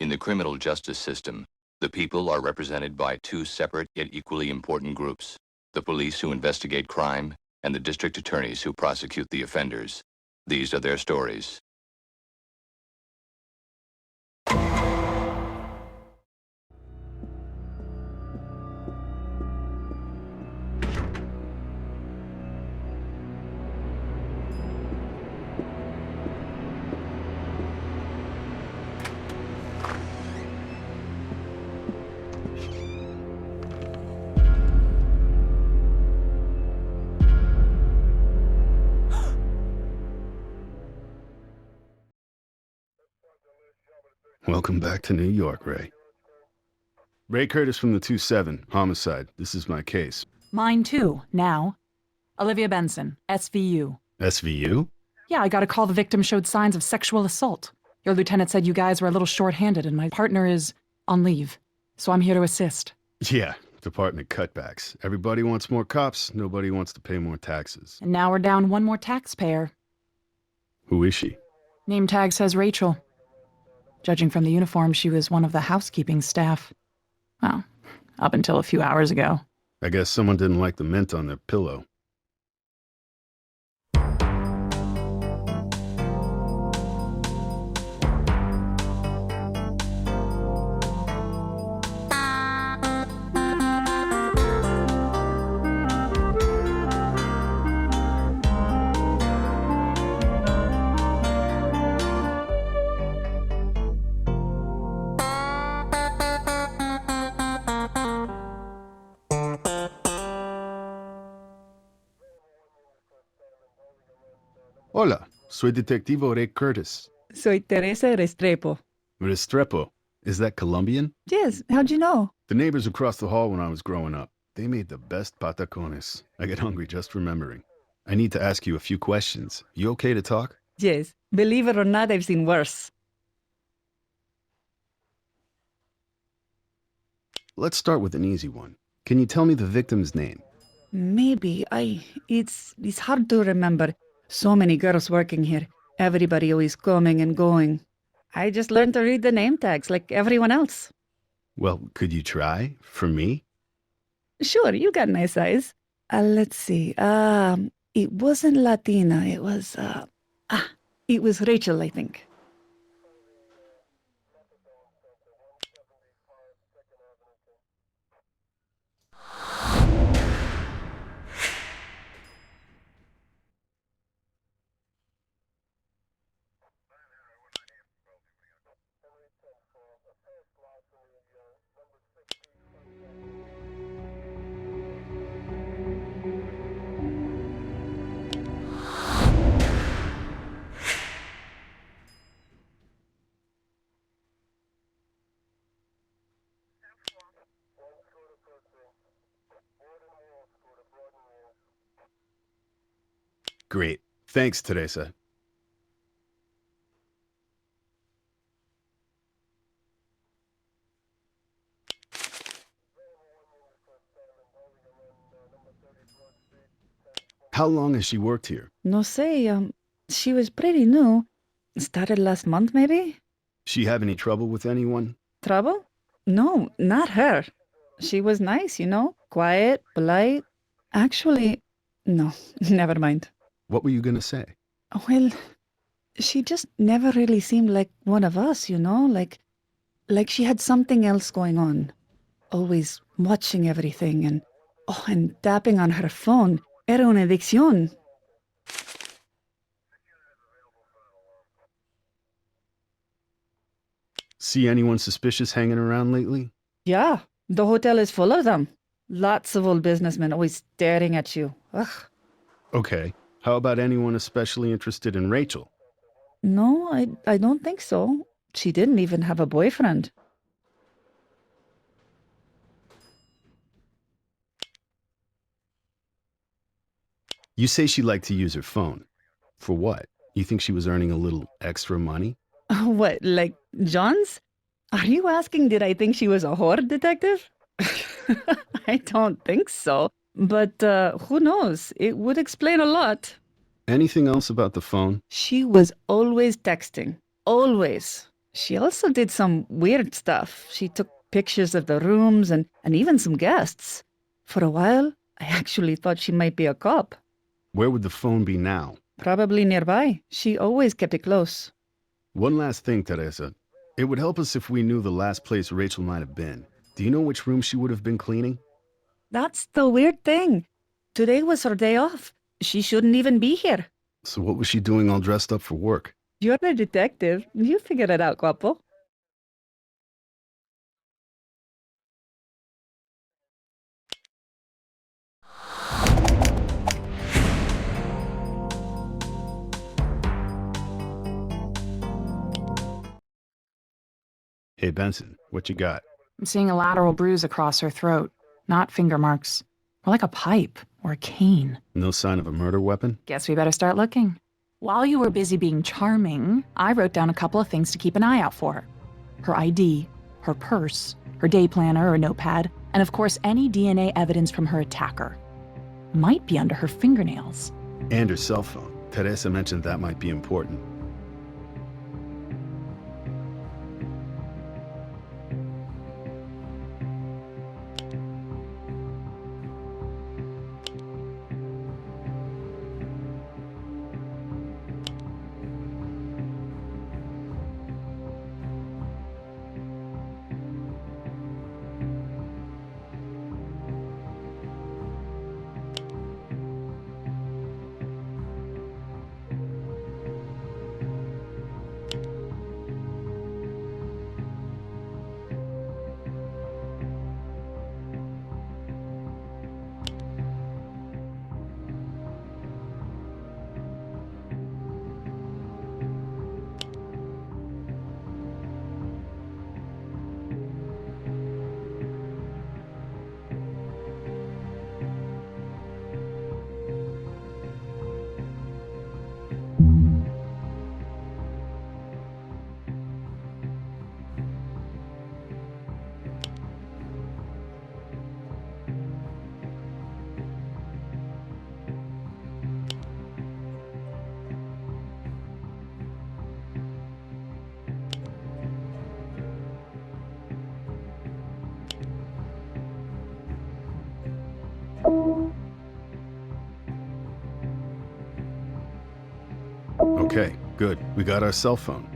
In the criminal justice system, the people are represented by two separate yet equally important groups: the police who investigate crime and the district attorneys who prosecute the offenders. These are their stories. Welcome back to New York, Ray. Ray Curtis from the 2-7, homicide. This is my case. Mine too, now. Olivia Benson, SVU. SVU? Yeah, I got a call the victim showed signs of sexual assault. Your lieutenant said you guys were a little short-handed and my partner is on leave. So I'm here to assist. Yeah, department cutbacks. Everybody wants more cops, nobody wants to pay more taxes. And now we're down one more taxpayer. Who is she? Name tag says Rachel. Judging from the uniform, she was one of the housekeeping staff. Well, up until a few hours ago. I guess someone didn't like the mint on their pillow. Hola, soy Detectivo Ray Curtis. Soy Teresa Restrepo. Restrepo. Is that Colombian? Yes, how'd you know? The neighbors across the hall when I was growing up. They made the best patacones. I get hungry just remembering. I need to ask you a few questions. You okay to talk? Yes. Believe it or not, I've seen worse. Let's start with an easy one. Can you tell me the victim's name? Maybe. It's hard to remember. So many girls working here. Everybody always coming and going. I just learned to read the name tags like everyone else. Well, could you try? For me? Sure, you got nice eyes. Let's see. It wasn't Latina. It was, it was Rachel, I think. Great. Thanks, Teresa. How long has she worked here? No sé, she was pretty new. Started last month, maybe? She have any trouble with anyone? Trouble? No, not her. She was nice, quiet, polite. Actually, no, never mind. What were you gonna say? Well, she just never really seemed like one of us, like she had something else going on. Always watching everything and tapping on her phone. Era una adicción. See anyone suspicious hanging around lately? Yeah, the hotel is full of them. Lots of old businessmen always staring at you. Ugh. Okay. How about anyone especially interested in Rachel? No, I don't think so. She didn't even have a boyfriend. You say she liked to use her phone. For what? You think she was earning a little extra money? What, like John's? Are you asking did I think she was a whore, detective? I don't think so. But who knows? It would explain a lot. Anything else about the phone? She was always texting. Always. She also did some weird stuff. She took pictures of the rooms and even some guests. For a while, I actually thought she might be a cop. Where would the phone be now? Probably nearby. She always kept it close. One last thing, Teresa. It would help us if we knew the last place Rachel might have been. Do you know which room she would have been cleaning? That's the weird thing. Today was her day off. She shouldn't even be here. So what was she doing all dressed up for work? You're a detective. You figured it out, guapo. Hey, Benson, what you got? I'm seeing a lateral bruise across her throat. Not finger marks. More like a pipe or a cane. No sign of a murder weapon? Guess we better start looking. While you were busy being charming, I wrote down a couple of things to keep an eye out for. Her ID, her purse, her day planner or notepad, and of course any DNA evidence from her attacker. Might be under her fingernails. And her cell phone. Teresa mentioned that might be important. Okay, good. We got our cell phone.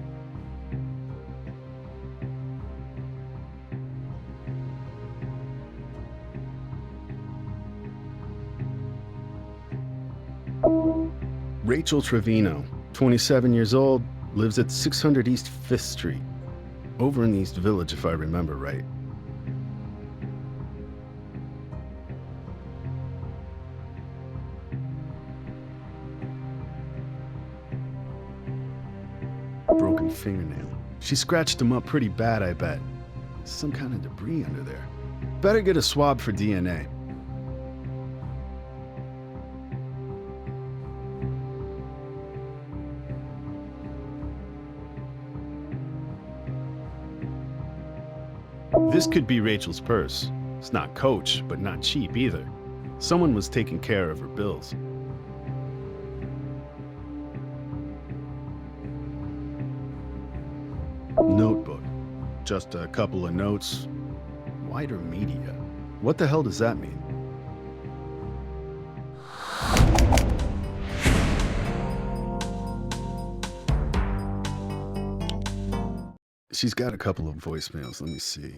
Rachel Trevino, 27 years old, lives at 600 East 5th Street. Over in the East Village, if I remember right. Broken fingernail. She scratched him up pretty bad, I bet. Some kind of debris under there. Better get a swab for DNA. This could be Rachel's purse. It's not Coach, but not cheap either. Someone was taking care of her bills. Notebook. Just a couple of notes. Wider media. What the hell does that mean? She's got a couple of voicemails. Let me see.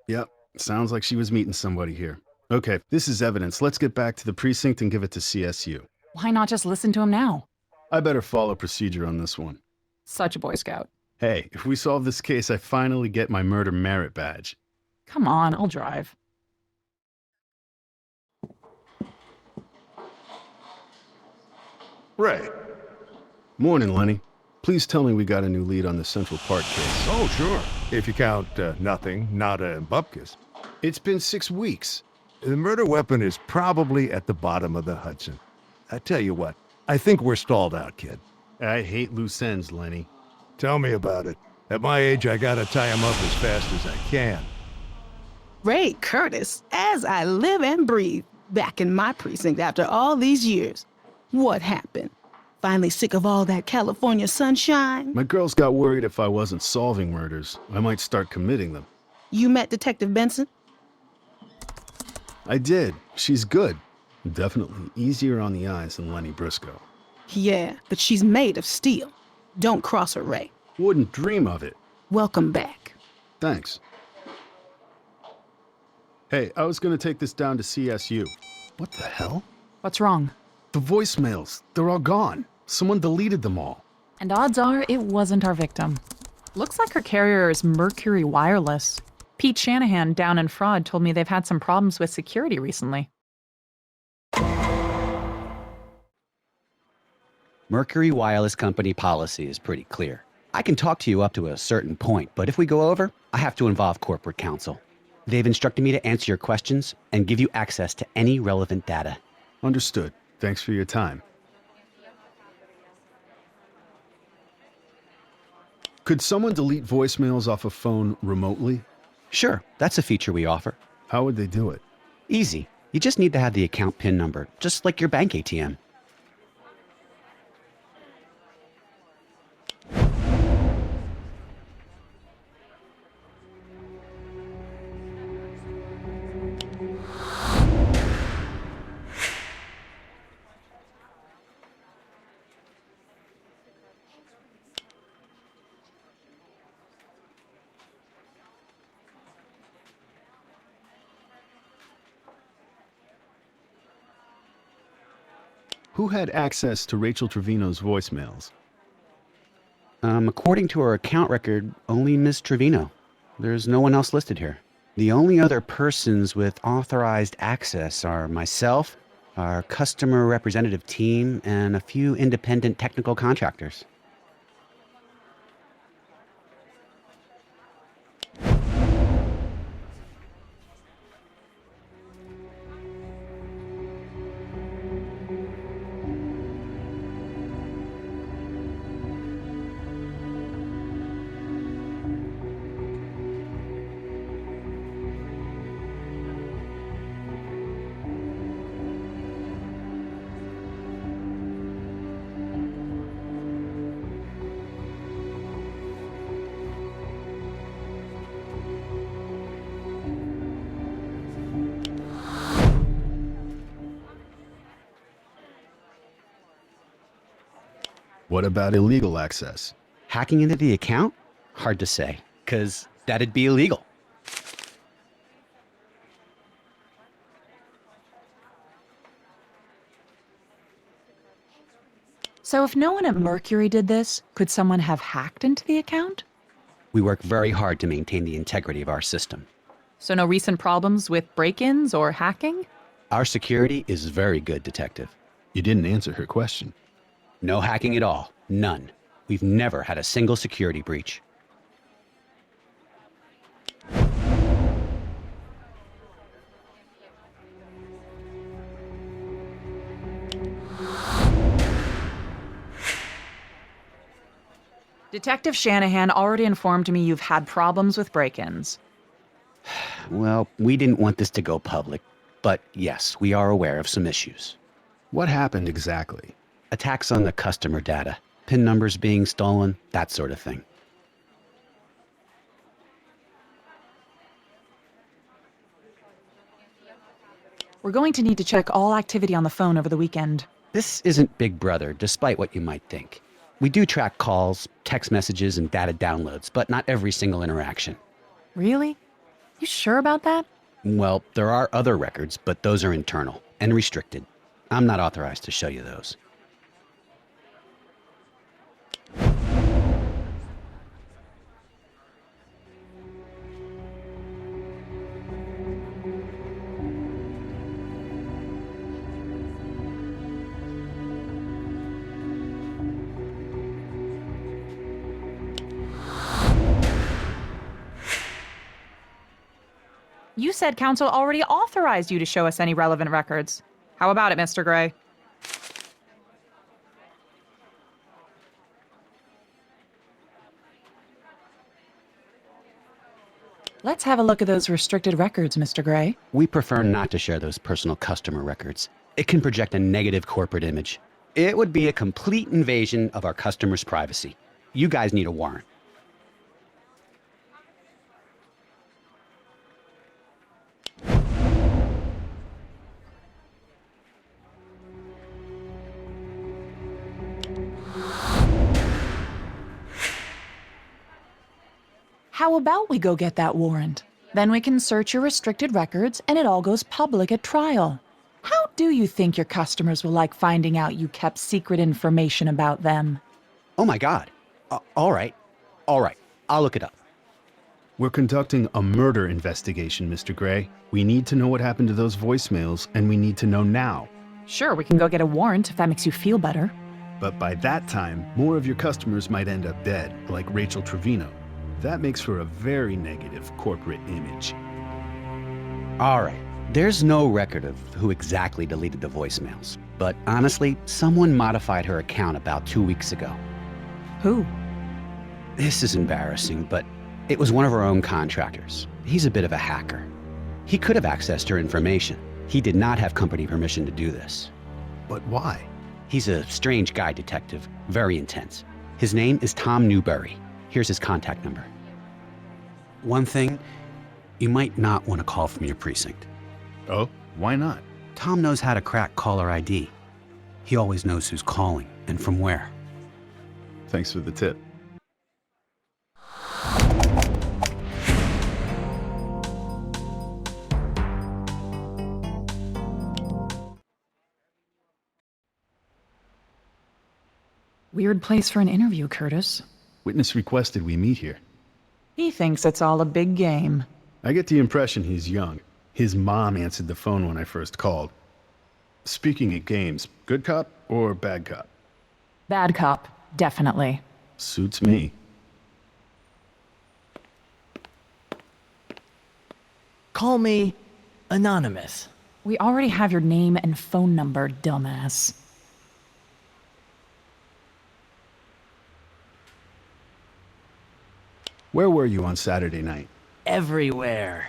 Yep, sounds like she was meeting somebody here. Okay, this is evidence. Let's get back to the precinct and give it to CSU. Why not just listen to him now? I better follow procedure on this one. Such a Boy Scout. Hey, if we solve this case, I finally get my murder merit badge. Come on, I'll drive. Ray. Morning, Lenny. Please tell me we got a new lead on the Central Park case. Oh, sure. If you count nothing, nada, and bupkis. It's been 6 weeks. The murder weapon is probably at the bottom of the Hudson. I tell you what, I think we're stalled out, kid. I hate loose ends, Lenny. Tell me about it. At my age, I gotta tie him up as fast as I can. Ray Curtis, as I live and breathe, back in my precinct after all these years. What happened? Finally sick of all that California sunshine? My girls got worried if I wasn't solving murders, I might start committing them. You met Detective Benson? I did. She's good. Definitely easier on the eyes than Lenny Briscoe. Yeah, but she's made of steel. Don't cross her, Ray. Wouldn't dream of it. Welcome back. Thanks. Hey, I was gonna take this down to CSU. What the hell? What's wrong? The voicemails, they're all gone. Someone deleted them all. And odds are it wasn't our victim. Looks like her carrier is Mercury Wireless. Pete Shanahan down in Fraud told me they've had some problems with security recently. Mercury Wireless Company policy is pretty clear. I can talk to you up to a certain point, but if we go over, I have to involve corporate counsel. They've instructed me to answer your questions and give you access to any relevant data. Understood. Thanks for your time. Could someone delete voicemails off a phone remotely? Sure, that's a feature we offer. How would they do it? Easy. You just need to have the account PIN number, just like your bank ATM. Who had access to Rachel Trevino's voicemails? According to our account record, only Ms. Trevino. There's no one else listed here. The only other persons with authorized access are myself, our customer representative team, and a few independent technical contractors. What about illegal access? Hacking into the account? Hard to say, 'cause that'd be illegal. So if no one at Mercury did this, could someone have hacked into the account? We work very hard to maintain the integrity of our system. So no recent problems with break-ins or hacking? Our security is very good, Detective. You didn't answer her question. No hacking at all. None. We've never had a single security breach. Detective Shanahan already informed me you've had problems with break-ins. Well, we didn't want this to go public, but yes, we are aware of some issues. What happened exactly? Attacks on the customer data, PIN numbers being stolen, that sort of thing. We're going to need to check all activity on the phone over the weekend. This isn't Big Brother, despite what you might think. We do track calls, text messages, and data downloads, but not every single interaction. Really? You sure about that? Well, there are other records, but those are internal and restricted. I'm not authorized to show you those. You said counsel already authorized you to show us any relevant records. How about it, Mr. Gray? Let's have a look at those restricted records, Mr. Gray. We prefer not to share those personal customer records. It can project a negative corporate image. It would be a complete invasion of our customers' privacy. You guys need a warrant. How about we go get that warrant? Then we can search your restricted records and it all goes public at trial. How do you think your customers will like finding out you kept secret information about them? Oh my God. All right. All right. I'll look it up. We're conducting a murder investigation, Mr. Gray. We need to know what happened to those voicemails, and we need to know now. Sure, we can go get a warrant if that makes you feel better. But by that time, more of your customers might end up dead, like Rachel Trevino. That makes for a very negative corporate image. All right. There's no record of who exactly deleted the voicemails. But honestly, someone modified her account about 2 weeks ago. Who? This is embarrassing, but it was one of our own contractors. He's a bit of a hacker. He could have accessed her information. He did not have company permission to do this. But why? He's a strange guy, detective. Very intense. His name is Tom Newberry. Here's his contact number. One thing, you might not want to call from your precinct. Oh, why not? Tom knows how to crack caller ID. He always knows who's calling and from where. Thanks for the tip. Weird place for an interview, Curtis. Witness requested we meet here. He thinks it's all a big game. I get the impression he's young. His mom answered the phone when I first called. Speaking of games, good cop or bad cop? Bad cop, definitely. Suits me. Call me Anonymous. We already have your name and phone number, dumbass. Where were you on Saturday night? Everywhere.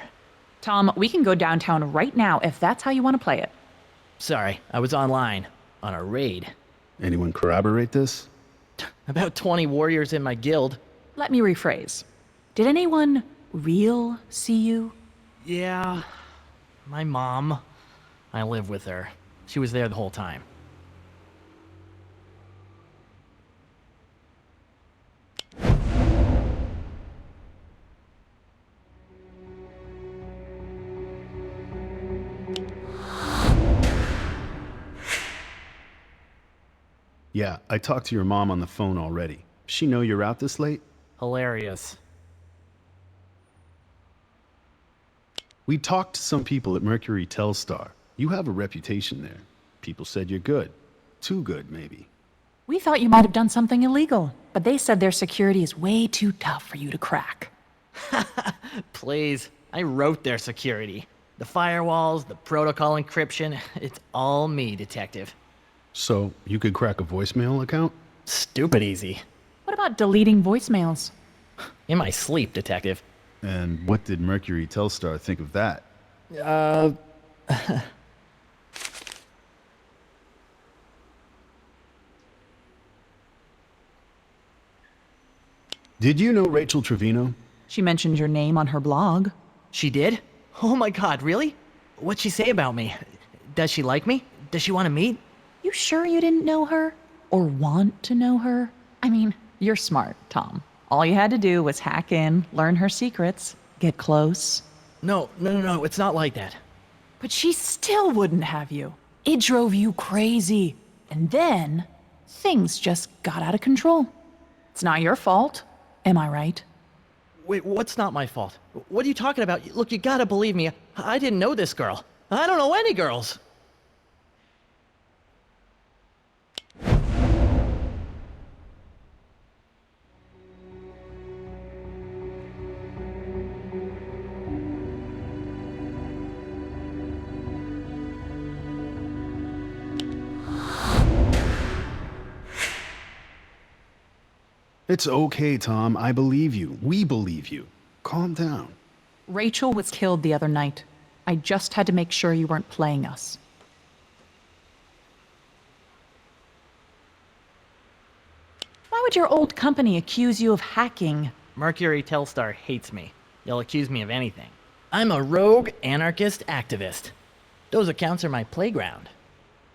Tom, we can go downtown right now if that's how you want to play it. Sorry, I was online. On a raid. Anyone corroborate this? About 20 warriors in my guild. Let me rephrase. Did anyone real see you? Yeah. My mom. I live with her. She was there the whole time. Yeah, I talked to your mom on the phone already. She know you're out this late? Hilarious. We talked to some people at Mercury Telstar. You have a reputation there. People said you're good. Too good, maybe. We thought you might have done something illegal, but they said their security is way too tough for you to crack. Please. I wrote their security. The firewalls, the protocol encryption, it's all me, detective. So, you could crack a voicemail account? Stupid easy. What about deleting voicemails? In my sleep, detective. And what did Mercury Telstar think of that? Did you know Rachel Trevino? She mentioned your name on her blog. She did? Oh my god, really? What'd she say about me? Does she like me? Does she want to meet? You sure you didn't know her? Or want to know her? I mean, you're smart, Tom. All you had to do was hack in, learn her secrets, get close. No, it's not like that. But she still wouldn't have you. It drove you crazy. And then, things just got out of control. It's not your fault. Am I right? Wait, what's not my fault? What are you talking about? Look, you gotta believe me. I didn't know this girl. I don't know any girls. It's okay, Tom. I believe you. We believe you. Calm down. Rachel was killed the other night. I just had to make sure you weren't playing us. Why would your old company accuse you of hacking? Mercury Telstar hates me. They'll accuse me of anything. I'm a rogue anarchist activist. Those accounts are my playground.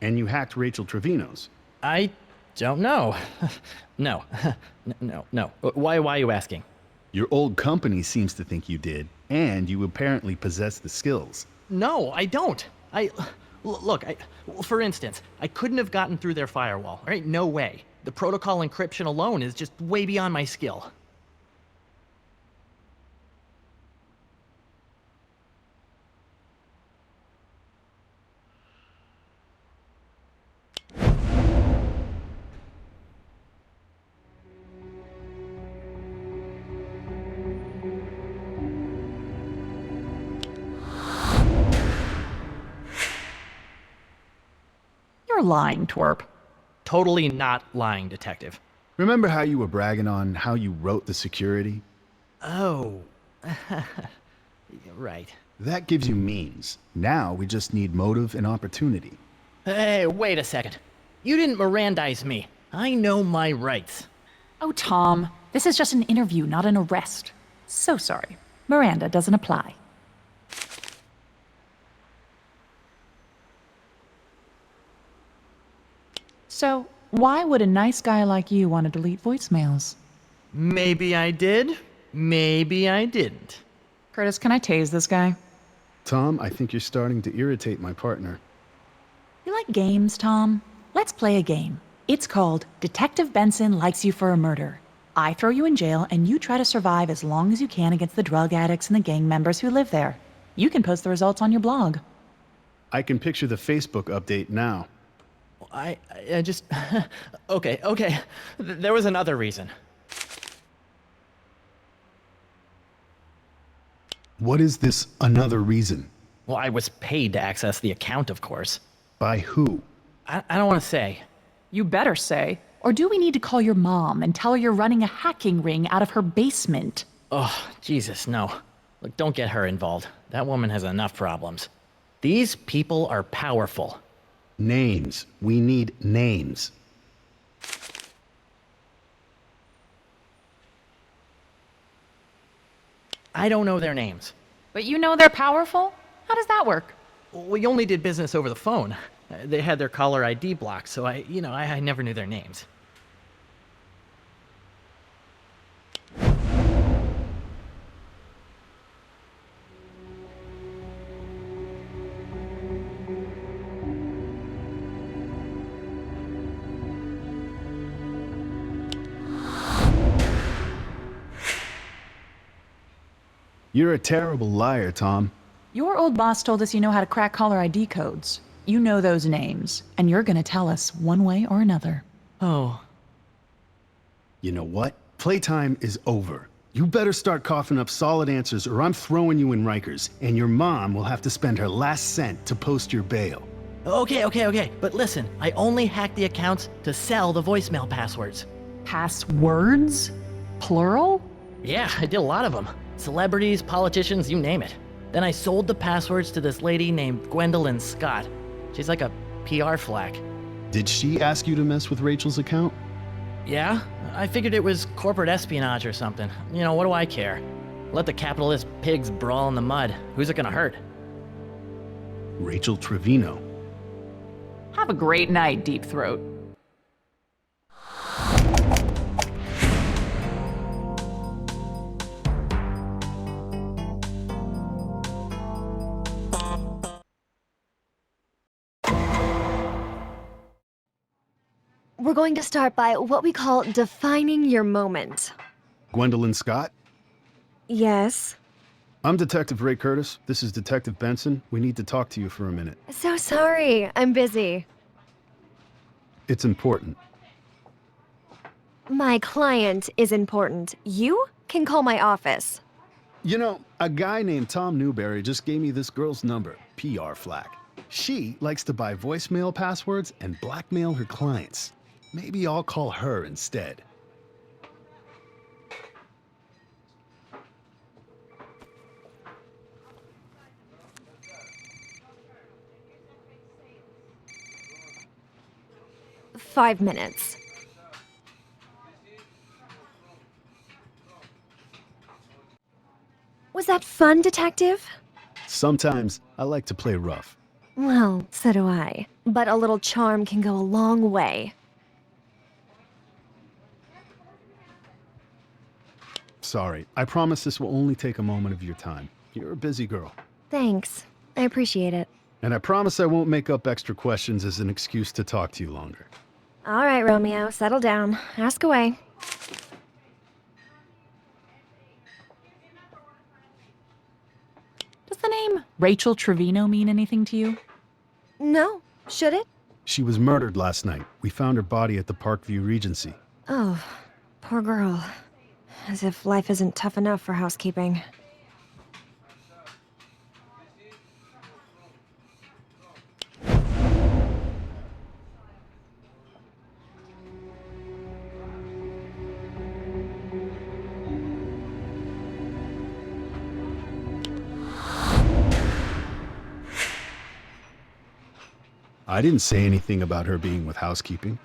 And you hacked Rachel Trevino's. I don't know. No. No. Why are you asking? Your old company seems to think you did, and you apparently possess the skills. No, I don't. Look, for instance, I couldn't have gotten through their firewall. Right? No way. The protocol encryption alone is just way beyond my skill. You're lying, twerp. Totally not lying, detective. Remember how you were bragging on how you wrote the security? Oh. Right. That gives you means. Now we just need motive and opportunity. Hey, wait a second. You didn't Mirandize me. I know my rights. Oh, Tom, this is just an interview, not an arrest. So sorry. Miranda doesn't apply. So, why would a nice guy like you want to delete voicemails? Maybe I did. Maybe I didn't. Curtis, can I tase this guy? Tom, I think you're starting to irritate my partner. You like games, Tom? Let's play a game. It's called Detective Benson Likes You for a Murder. I throw you in jail, and you try to survive as long as you can against the drug addicts and the gang members who live there. You can post the results on your blog. I can picture the Facebook update now. I just... Okay. There was another reason. What is this another reason? Well, I was paid to access the account, of course. By who? I don't want to say. You better say. Or do we need to call your mom and tell her you're running a hacking ring out of her basement? Oh, Jesus, no. Look, don't get her involved. That woman has enough problems. These people are powerful. Names. We need names. I don't know their names. But you know they're powerful? How does that work? We only did business over the phone. They had their caller ID blocked, so I never knew their names. You're a terrible liar, Tom. Your old boss told us you know how to crack caller ID codes. You know those names, and you're gonna tell us one way or another. Oh. You know what? Playtime is over. You better start coughing up solid answers or I'm throwing you in Rikers, and your mom will have to spend her last cent to post your bail. Okay. But listen, I only hacked the accounts to sell the voicemail passwords. Passwords? Plural? Yeah, I did a lot of them. Celebrities, politicians, you name it. Then I sold the passwords to this lady named Gwendolyn Scott. She's like a PR flack. Did she ask you to mess with Rachel's account? Yeah? I figured it was corporate espionage or something. What do I care? Let the capitalist pigs brawl in the mud. Who's it gonna hurt? Rachel Trevino. Have a great night, Deep Throat. We're going to start by what we call defining your moment. Gwendolyn Scott? Yes. I'm Detective Ray Curtis. This is Detective Benson. We need to talk to you for a minute. So sorry, I'm busy. It's important. My client is important. You can call my office. You know, a guy named Tom Newberry just gave me this girl's number, PR flack. She likes to buy voicemail passwords and blackmail her clients. Maybe I'll call her instead. "5 minutes." Was that fun, Detective? Sometimes I like to play rough. Well, so do I. But a little charm can go a long way. Sorry, I promise this will only take a moment of your time. You're a busy girl. Thanks. I appreciate it. And I promise I won't make up extra questions as an excuse to talk to you longer. All right, Romeo, settle down. Ask away. Does the name Rachel Trevino mean anything to you? No, should it? She was murdered last night. We found her body at the Parkview Regency. Oh, poor girl. As if life isn't tough enough for housekeeping. I didn't say anything about her being with housekeeping.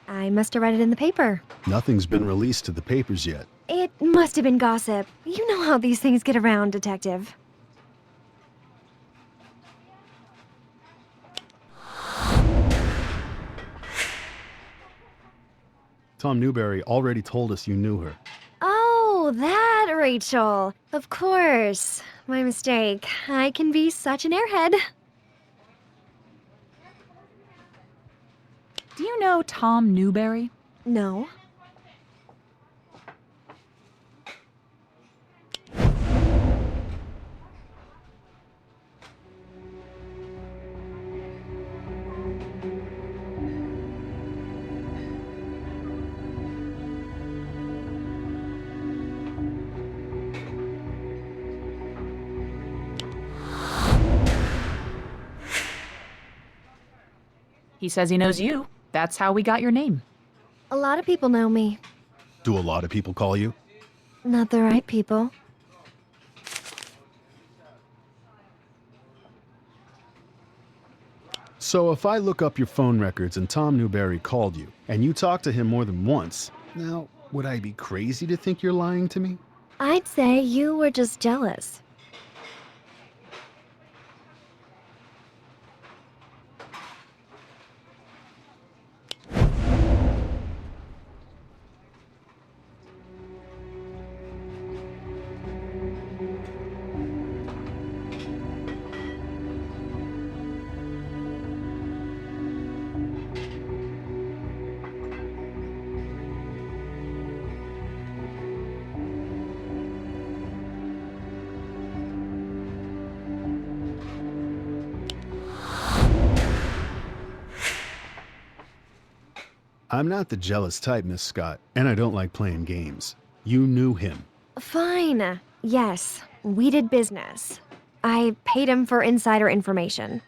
I must have read it in the paper. Nothing's been released to the papers yet. It must have been gossip. You know how these things get around, Detective. Tom Newberry already told us you knew her. Oh, that Rachel. Of course. My mistake. I can be such an airhead. Do you know Tom Newberry? No. He says he knows you. That's how we got your name. A lot of people know me. Do a lot of people call you? Not the right people. So if I look up your phone records and Tom Newberry called you, and you talked to him more than once, now, would I be crazy to think you're lying to me? I'd say you were just jealous. I'm not the jealous type, Miss Scott, and I don't like playing games. You knew him. Fine. Yes, we did business. I paid him for insider information.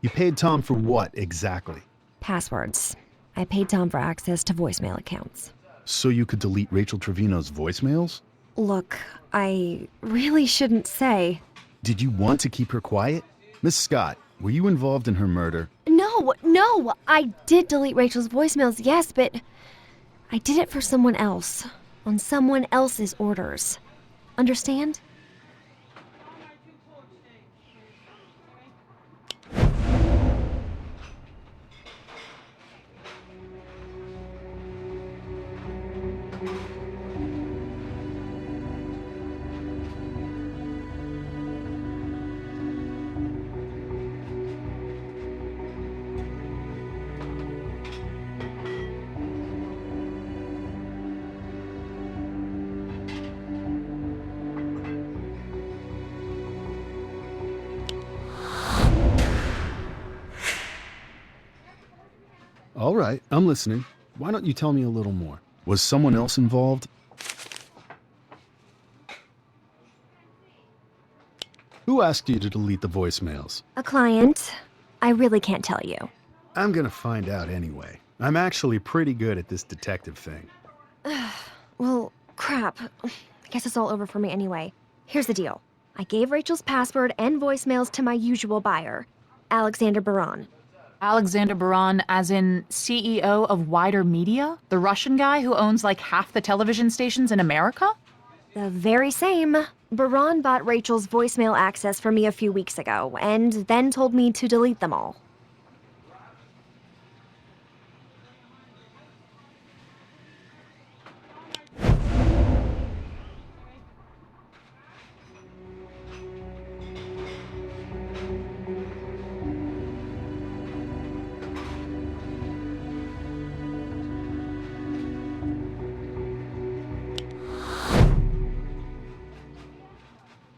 You paid Tom for what, exactly? Passwords. I paid Tom for access to voicemail accounts. So you could delete Rachel Trevino's voicemails? Look, I really shouldn't say. Did you want to keep her quiet? Miss Scott, were you involved in her murder? No, I did delete Rachel's voicemails, yes, but I did it for someone else, on someone else's orders. Understand? All right, I'm listening. Why don't you tell me a little more? Was someone else involved? Who asked you to delete the voicemails? A client. I really can't tell you. I'm gonna find out anyway. I'm actually pretty good at this detective thing. Well, crap. I guess it's all over for me anyway. Here's the deal. I gave Rachel's password and voicemails to my usual buyer, Alexander Baron. Alexander Baran, as in CEO of Wider Media? The Russian guy who owns like half the television stations in America? The very same. Baran bought Rachel's voicemail access from me a few weeks ago, and then told me to delete them all.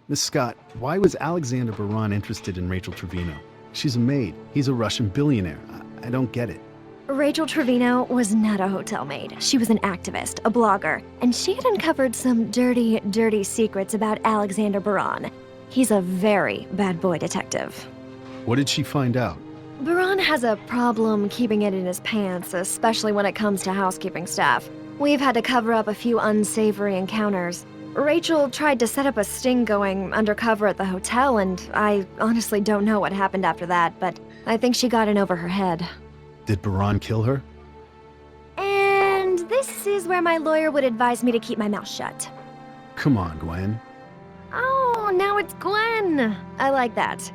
Miss Scott, why was Alexander Baran interested in Rachel Trevino? She's a maid. He's a Russian billionaire. I don't get it. Rachel Trevino was not a hotel maid. She was an activist, a blogger, and she had uncovered some dirty, dirty secrets about Alexander Baran. He's a very bad boy detective. What did she find out? Baran has a problem keeping it in his pants, especially when it comes to housekeeping stuff. We've had to cover up a few unsavory encounters. Rachel tried to set up a sting going undercover at the hotel, and I honestly don't know what happened after that, but I think she got in over her head. Did Baran kill her? And this is where my lawyer would advise me to keep my mouth shut. Come on, Gwen. Oh, now it's Gwen. I like that.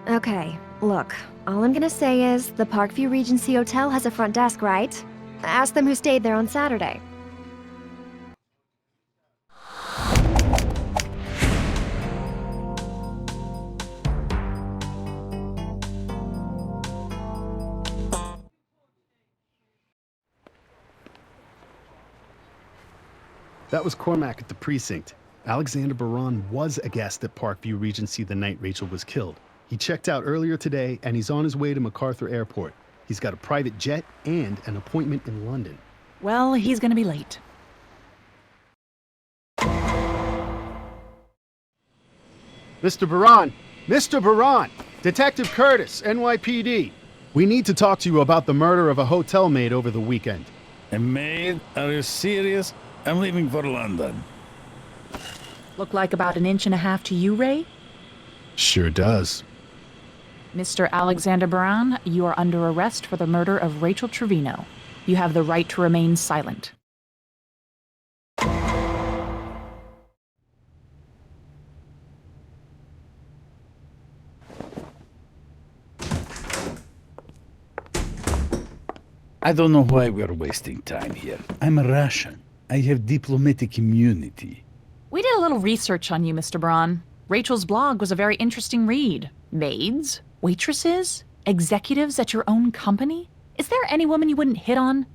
Okay, look, all I'm gonna say is the Parkview Regency Hotel has a front desk, right? Ask them who stayed there on Saturday. That was Cormac at the precinct. Alexander Baran was a guest at Parkview Regency the night Rachel was killed. He checked out earlier today, and he's on his way to MacArthur Airport. He's got a private jet and an appointment in London. Well, he's gonna be late. Mr. Baran! Mr. Baran! Detective Curtis, NYPD. We need to talk to you about the murder of a hotel maid over the weekend. A maid? Are you serious? I'm leaving for London. Look like about 1.5 inches to you, Ray? Sure does. Mr. Alexander Baran, you are under arrest for the murder of Rachel Trevino. You have the right to remain silent. I don't know why we're wasting time here. I'm a Russian. I have diplomatic immunity. We did a little research on you, Mr. Braun. Rachel's blog was a very interesting read. Maids? Waitresses? Executives at your own company? Is there any woman you wouldn't hit on?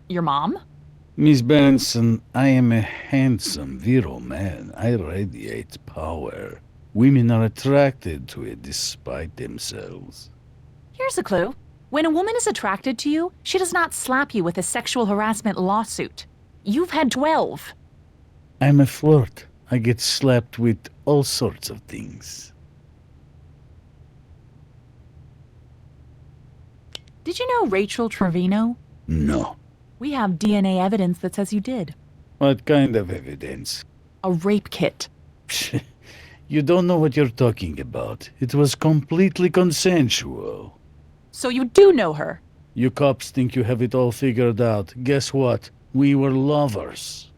Your mom? Miss Benson, I am a handsome, virile man. I radiate power. Women are attracted to it despite themselves. Here's a clue. When a woman is attracted to you, she does not slap you with a sexual harassment lawsuit. You've had 12. I'm a flirt. I get slapped with all sorts of things. Did you know Rachel Trevino? No. We have DNA evidence that says you did. What kind of evidence? A rape kit. You don't know what you're talking about. It was completely consensual. So you do know her? You cops think you have it all figured out. Guess what? We were lovers.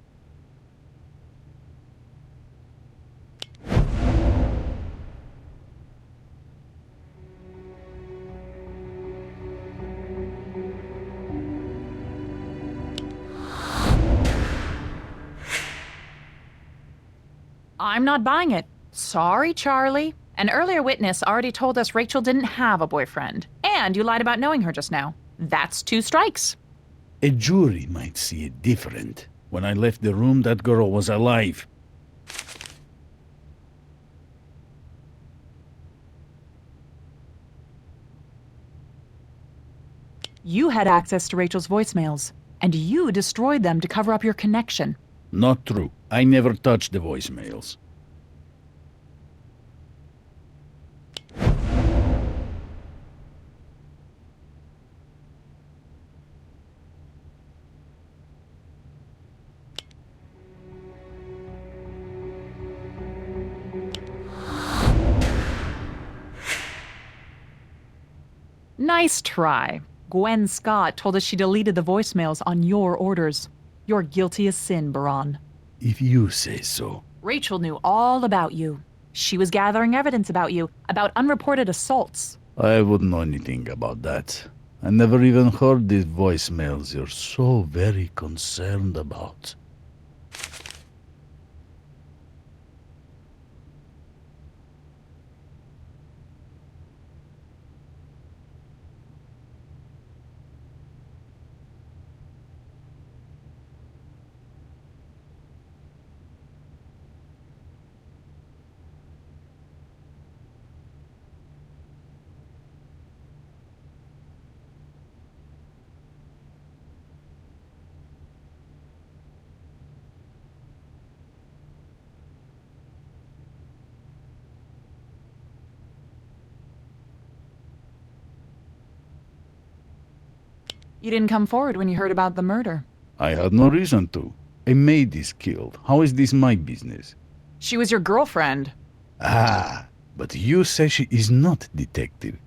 I'm not buying it. Sorry, Charlie. An earlier witness already told us Rachel didn't have a boyfriend. And you lied about knowing her just now. That's 2 strikes. A jury might see it different. When I left the room, that girl was alive. You had access to Rachel's voicemails, and you destroyed them to cover up your connection. Not true. I never touched the voicemails. Nice try. Gwen Scott told us she deleted the voicemails on your orders. You're guilty as sin, Baron. If you say so. Rachel knew all about you. She was gathering evidence about you, about unreported assaults. I wouldn't know anything about that. I never even heard these voicemails you're so very concerned about. You didn't come forward when you heard about the murder. I had no reason to. A maid is killed. How is this my business? She was your girlfriend. Ah, but you say she is not detective.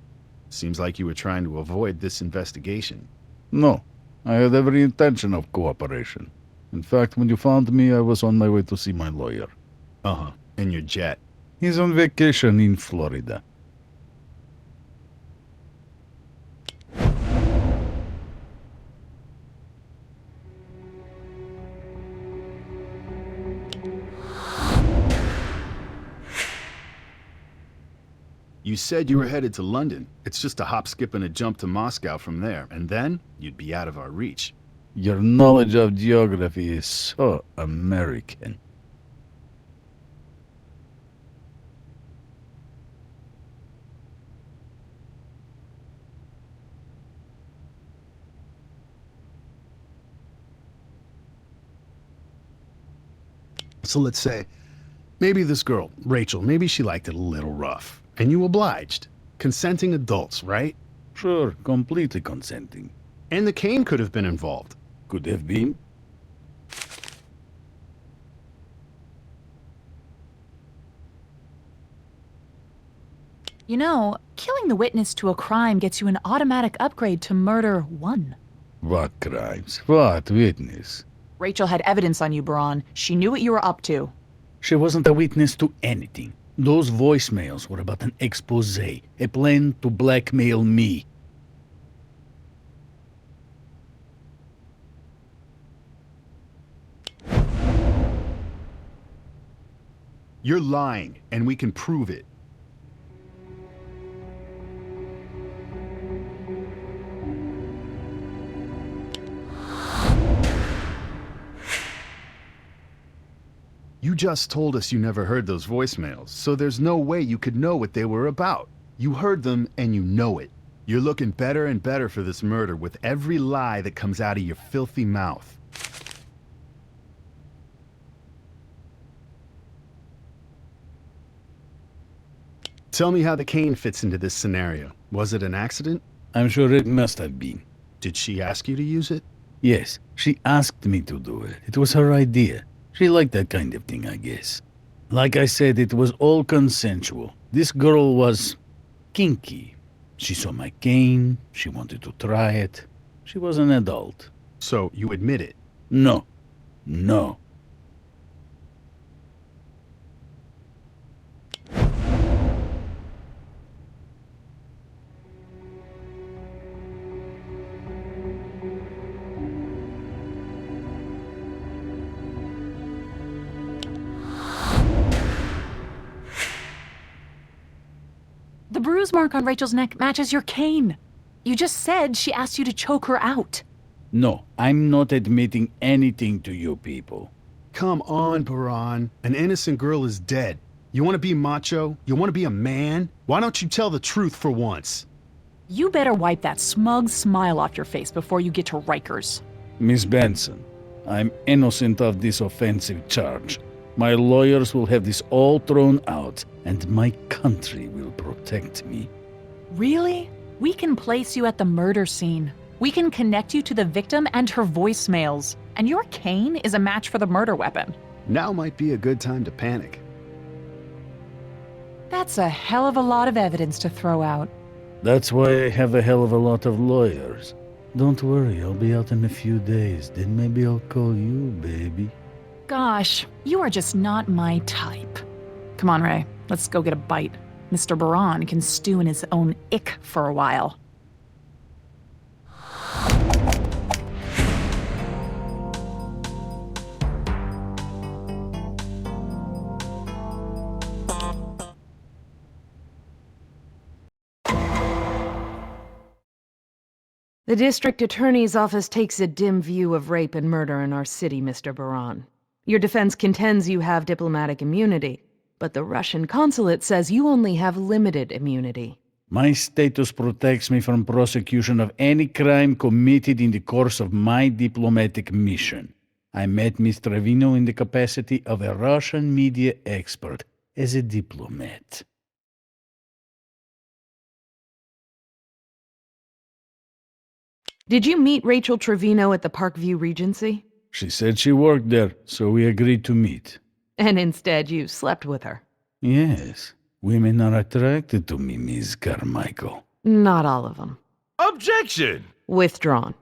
Seems like you were trying to avoid this investigation. No, I had every intention of cooperation. In fact, when you found me, I was on my way to see my lawyer. Uh-huh. In your jet. He's on vacation in Florida. You said you were headed to London. It's just a hop, skip, and a jump to Moscow from there, and then you'd be out of our reach. Your knowledge of geography is so American. So let's say, maybe this girl, Rachel, maybe she liked it a little rough. And you obliged. Consenting adults, right? Sure, completely consenting. And the cane could have been involved. Could have been. You know, killing the witness to a crime gets you an automatic upgrade to Murder 1. What crimes? What witness? Rachel had evidence on you, Baron. She knew what you were up to. She wasn't a witness to anything. Those voicemails were about an expose, a plan to blackmail me. You're lying, and we can prove it. You just told us you never heard those voicemails, so there's no way you could know what they were about. You heard them, and you know it. You're looking better and better for this murder with every lie that comes out of your filthy mouth. Tell me how the cane fits into this scenario. Was it an accident? I'm sure it must have been. Did she ask you to use it? Yes, she asked me to do it. It was her idea. She liked that kind of thing, I guess. Like I said, it was all consensual. This girl was kinky. She saw my cane. She wanted to try it. She was an adult. So you admit it? No. No. The bruise mark on Rachel's neck matches your cane. You just said she asked you to choke her out. No, I'm not admitting anything to you people. Come on, Baran. An innocent girl is dead. You want to be macho? You want to be a man? Why don't you tell the truth for once? You better wipe that smug smile off your face before you get to Rikers. Miss Benson, I'm innocent of this offensive charge. My lawyers will have this all thrown out, and my country will protect me. Really? We can place you at the murder scene. We can connect you to the victim and her voicemails. And your cane is a match for the murder weapon. Now might be a good time to panic. That's a hell of a lot of evidence to throw out. That's why I have a hell of a lot of lawyers. Don't worry, I'll be out in a few days. Then maybe I'll call you, baby. Gosh, you are just not my type. Come on, Ray. Let's go get a bite. Mr. Baran can stew in his own ick for a while. The district attorney's office takes a dim view of rape and murder in our city, Mr. Baran. Your defense contends you have diplomatic immunity, but the Russian consulate says you only have limited immunity. My status protects me from prosecution of any crime committed in the course of my diplomatic mission. I met Miss Trevino in the capacity of a Russian media expert as a diplomat. Did you meet Rachel Trevino at the Parkview Regency? She said she worked there, so we agreed to meet. And instead you slept with her? Yes, women are attracted to me, Miss Carmichael. Not all of them. Objection! Withdrawn.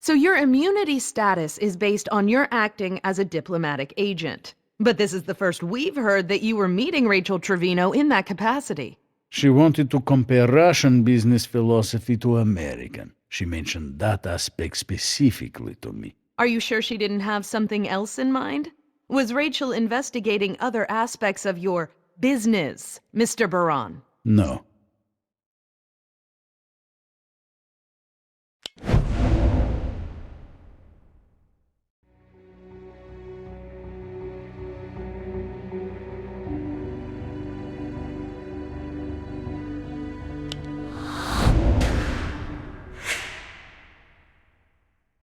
So your immunity status is based on your acting as a diplomatic agent. But this is the first we've heard that you were meeting Rachel Trevino in that capacity. She wanted to compare Russian business philosophy to American. She mentioned that aspect specifically to me. Are you sure she didn't have something else in mind? Was Rachel investigating other aspects of your business, Mr. Baran? No.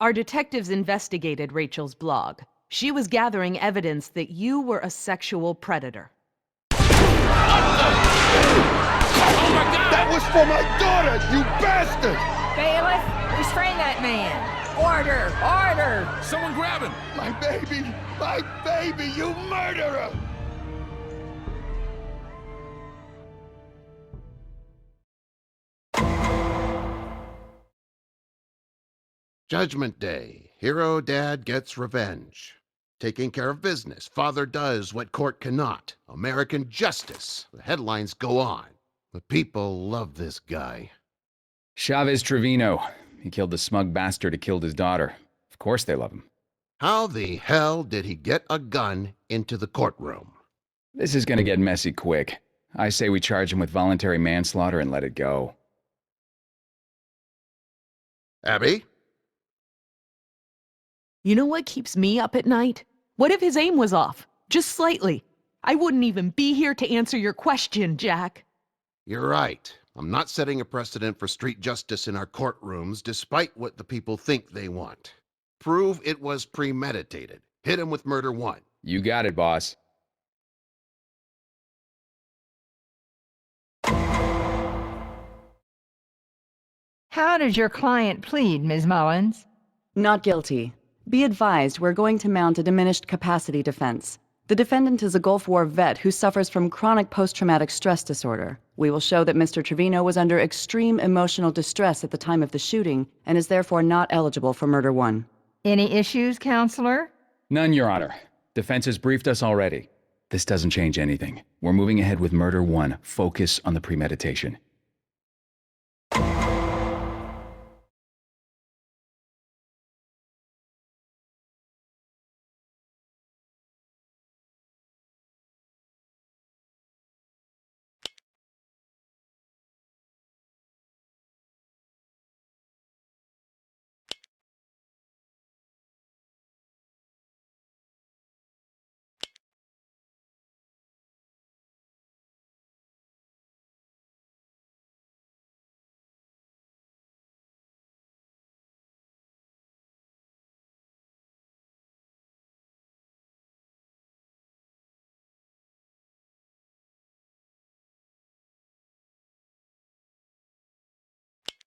Our detectives investigated Rachel's blog. She was gathering evidence that you were a sexual predator. That was for my daughter, you bastard! Bailiff, restrain that man! Order! Order! Someone grab him! My baby, you murderer! Judgment Day. Hero dad gets revenge. Taking care of business. Father does what court cannot. American justice. The headlines go on. The people love this guy. Chavez Trevino. He killed the smug bastard who killed his daughter. Of course they love him. How the hell did he get a gun into the courtroom? This is gonna get messy quick. I say we charge him with voluntary manslaughter and let it go. Abby? You know what keeps me up at night? What if his aim was off? Just slightly. I wouldn't even be here to answer your question, Jack. You're right. I'm not setting a precedent for street justice in our courtrooms, despite what the people think they want. Prove it was premeditated. Hit him with murder one. You got it, boss. How does your client plead, Ms. Mullins? Not guilty. Be advised, we're going to mount a diminished capacity defense. The defendant is a Gulf War vet who suffers from chronic post-traumatic stress disorder. We will show that Mr. Trevino was under extreme emotional distress at the time of the shooting and is therefore not eligible for murder one. Any issues, counselor? None, Your Honor. Defense has briefed us already. This doesn't change anything. We're moving ahead with murder one. Focus on the premeditation.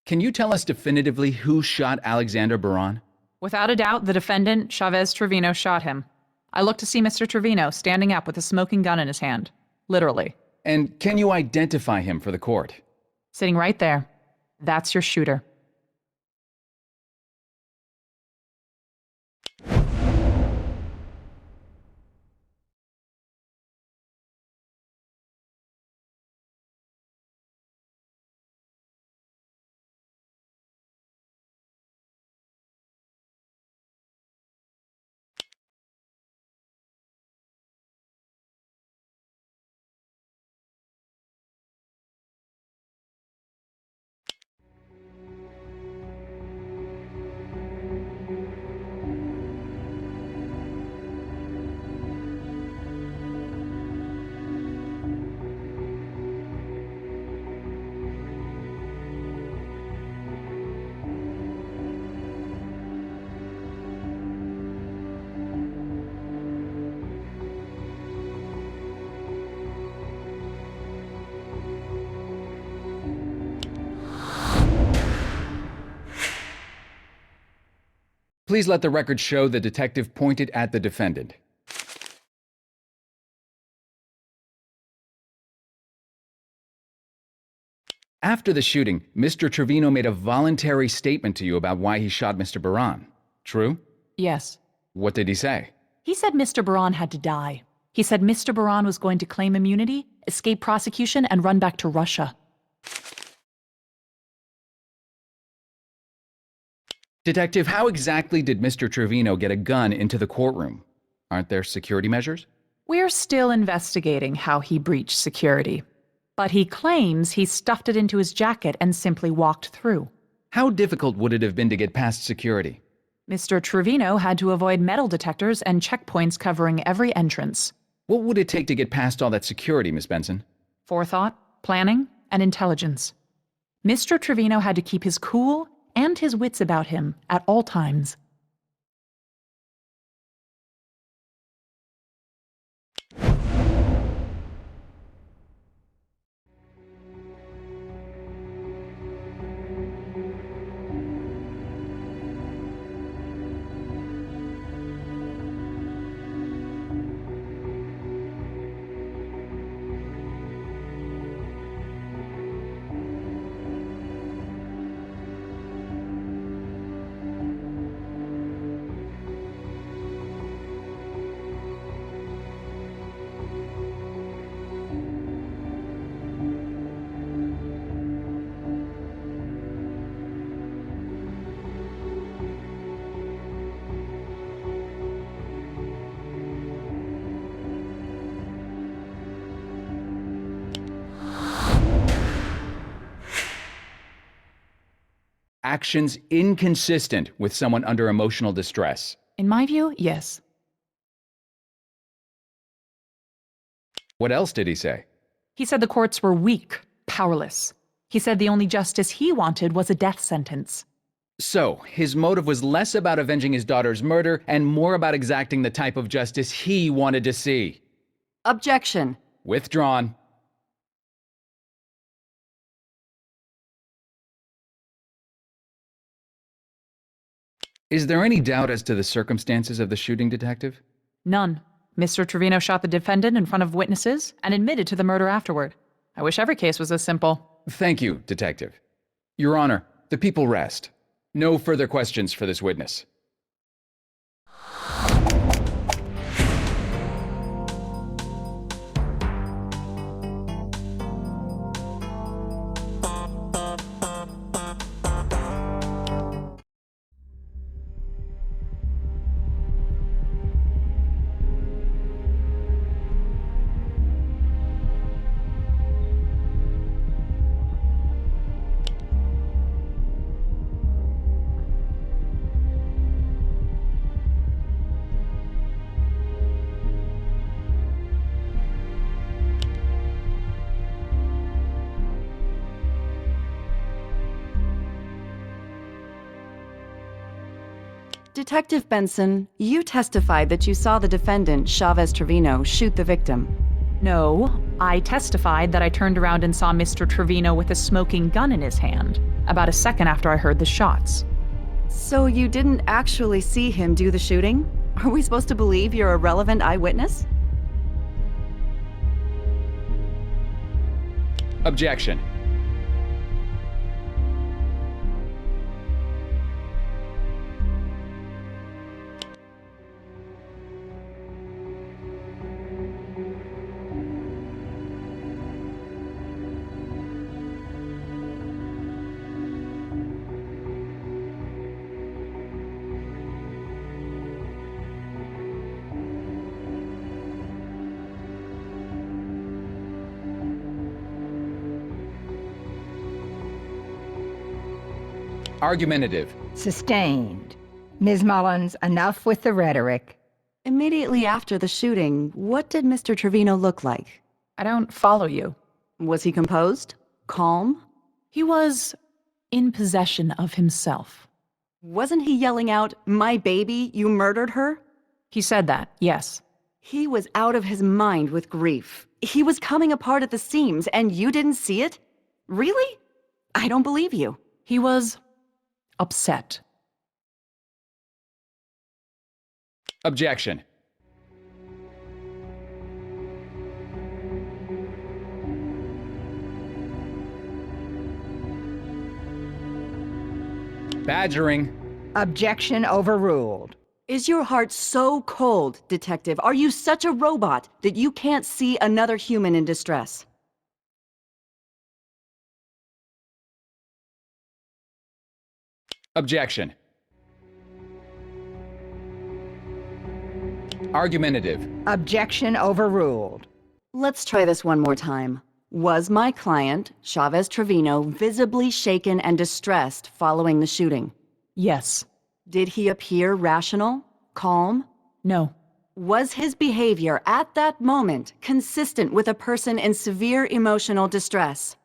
Can you tell us definitively who shot Alexander Baran? Without a doubt, the defendant, Chavez Trevino, shot him. I looked to see Mr. Trevino standing up with a smoking gun in his hand. Literally. And can you identify him for the court? Sitting right there. That's your shooter. Please let the record show the detective pointed at the defendant. After the shooting, Mr. Trevino made a voluntary statement to you about why he shot Mr. Baran. True? Yes. What did he say? He said Mr. Baran had to die. He said Mr. Baran was going to claim immunity, escape prosecution, and run back to Russia. Detective, how exactly did Mr. Trevino get a gun into the courtroom? Aren't there security measures? We're still investigating how he breached security. But he claims he stuffed it into his jacket and simply walked through. How difficult would it have been to get past security? Mr. Trevino had to avoid metal detectors and checkpoints covering every entrance. What would it take to get past all that security, Miss Benson? Forethought, planning, and intelligence. Mr. Trevino had to keep his cool and his wits about him at all times. Actions inconsistent with someone under emotional distress. In my view, yes. What else did he say? He said the courts were weak, powerless. He said the only justice he wanted was a death sentence. So, his motive was less about avenging his daughter's murder and more about exacting the type of justice he wanted to see. Objection. Withdrawn. Is there any doubt as to the circumstances of the shooting, Detective? None. Mr. Trevino shot the defendant in front of witnesses and admitted to the murder afterward. I wish every case was as simple. Thank you, Detective. Your Honor, the people rest. No further questions for this witness. Detective Benson, you testified that you saw the defendant, Chavez Trevino, shoot the victim. No, I testified that I turned around and saw Mr. Trevino with a smoking gun in his hand, about a second after I heard the shots. So you didn't actually see him do the shooting? Are we supposed to believe you're a relevant eyewitness? Objection. Argumentative. Sustained. Ms. Mullins, enough with the rhetoric. Immediately after the shooting, what did Mr. Trevino look like? I don't follow you. Was he composed? Calm? He was in possession of himself. Wasn't he yelling out, "My baby, you murdered her"? He said that, yes. He was out of his mind with grief. He was coming apart at the seams, and you didn't see it? Really? I don't believe you. He was upset. Objection. Badgering. Objection overruled. Is your heart so cold, Detective? Are you such a robot that you can't see another human in distress? Objection. Argumentative. Objection overruled. Let's try this one more time. Was my client, Chavez Trevino, visibly shaken and distressed following the shooting? Yes. Did he appear rational? Calm? No. Was his behavior at that moment consistent with a person in severe emotional distress?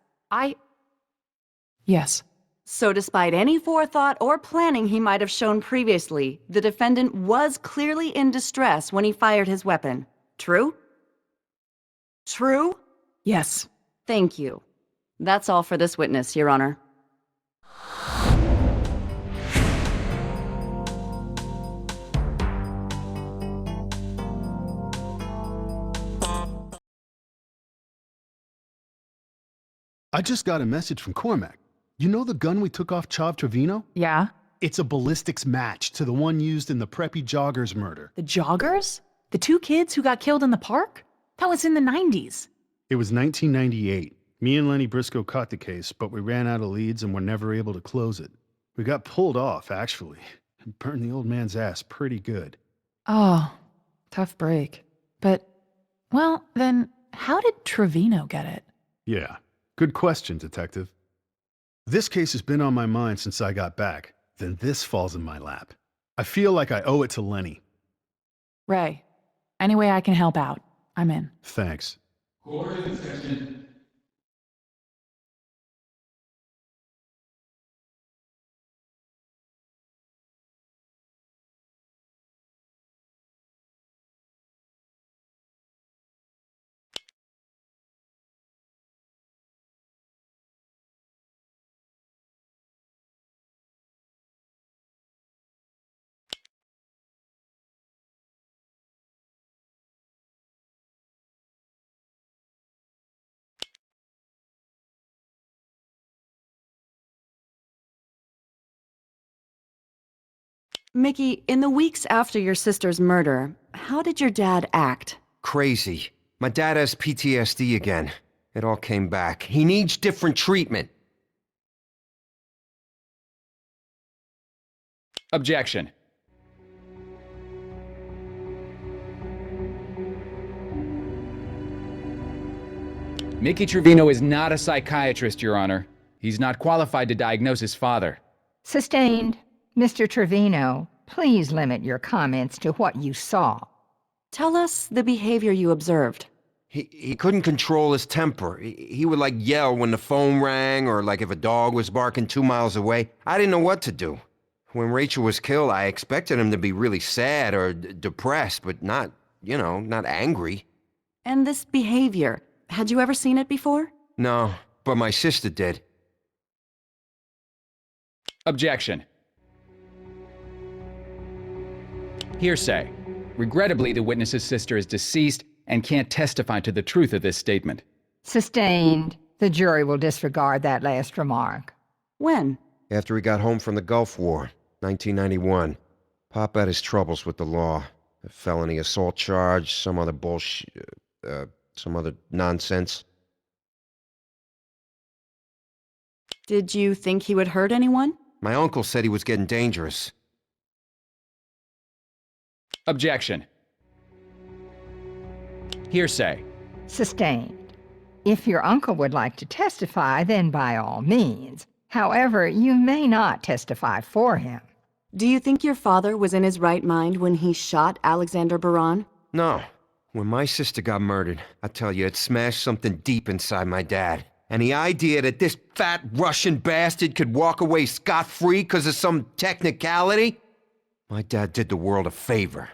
Yes. So despite any forethought or planning he might have shown previously, the defendant was clearly in distress when he fired his weapon. True? True? Yes. Thank you. That's all for this witness, Your Honor. I just got a message from Cormac. You know the gun we took off Chav Trevino? Yeah? It's a ballistics match to the one used in the preppy joggers murder. The joggers? The two kids who got killed in the park? That was in the 90s. It was 1998. Me and Lenny Briscoe caught the case, but we ran out of leads and were never able to close it. We got pulled off, actually, and burned the old man's ass pretty good. Oh, tough break. But, well, then, how did Trevino get it? Yeah, good question, Detective. This case has been on my mind since I got back. Then this falls in my lap. I feel like I owe it to Lenny. Ray, any way I can help out, I'm in. Thanks. Court is in session. Mickey, in the weeks after your sister's murder, how did your dad act? Crazy. My dad has PTSD again. It all came back. He needs different treatment. Objection. Mickey Trevino is not a psychiatrist, Your Honor. He's not qualified to diagnose his father. Sustained. Mr. Trevino, please limit your comments to what you saw. Tell us the behavior you observed. He couldn't control his temper. He would yell when the phone rang or if a dog was barking 2 miles away. I didn't know what to do. When Rachel was killed, I expected him to be really sad or depressed, but not angry. And this behavior, had you ever seen it before? No, but my sister did. Objection. Hearsay. Regrettably, the witness's sister is deceased and can't testify to the truth of this statement. Sustained. The jury will disregard that last remark. When? After he got home from the Gulf War, 1991. Pop had his troubles with the law. A felony assault charge, some other bullshit, some other nonsense. Did you think he would hurt anyone? My uncle said he was getting dangerous. Objection. Hearsay. Sustained. If your uncle would like to testify, then by all means. However, you may not testify for him. Do you think your father was in his right mind when he shot Alexander Baran? No. When my sister got murdered, I tell you, it smashed something deep inside my dad. And the idea that this fat Russian bastard could walk away scot-free because of some technicality? My dad did the world a favor.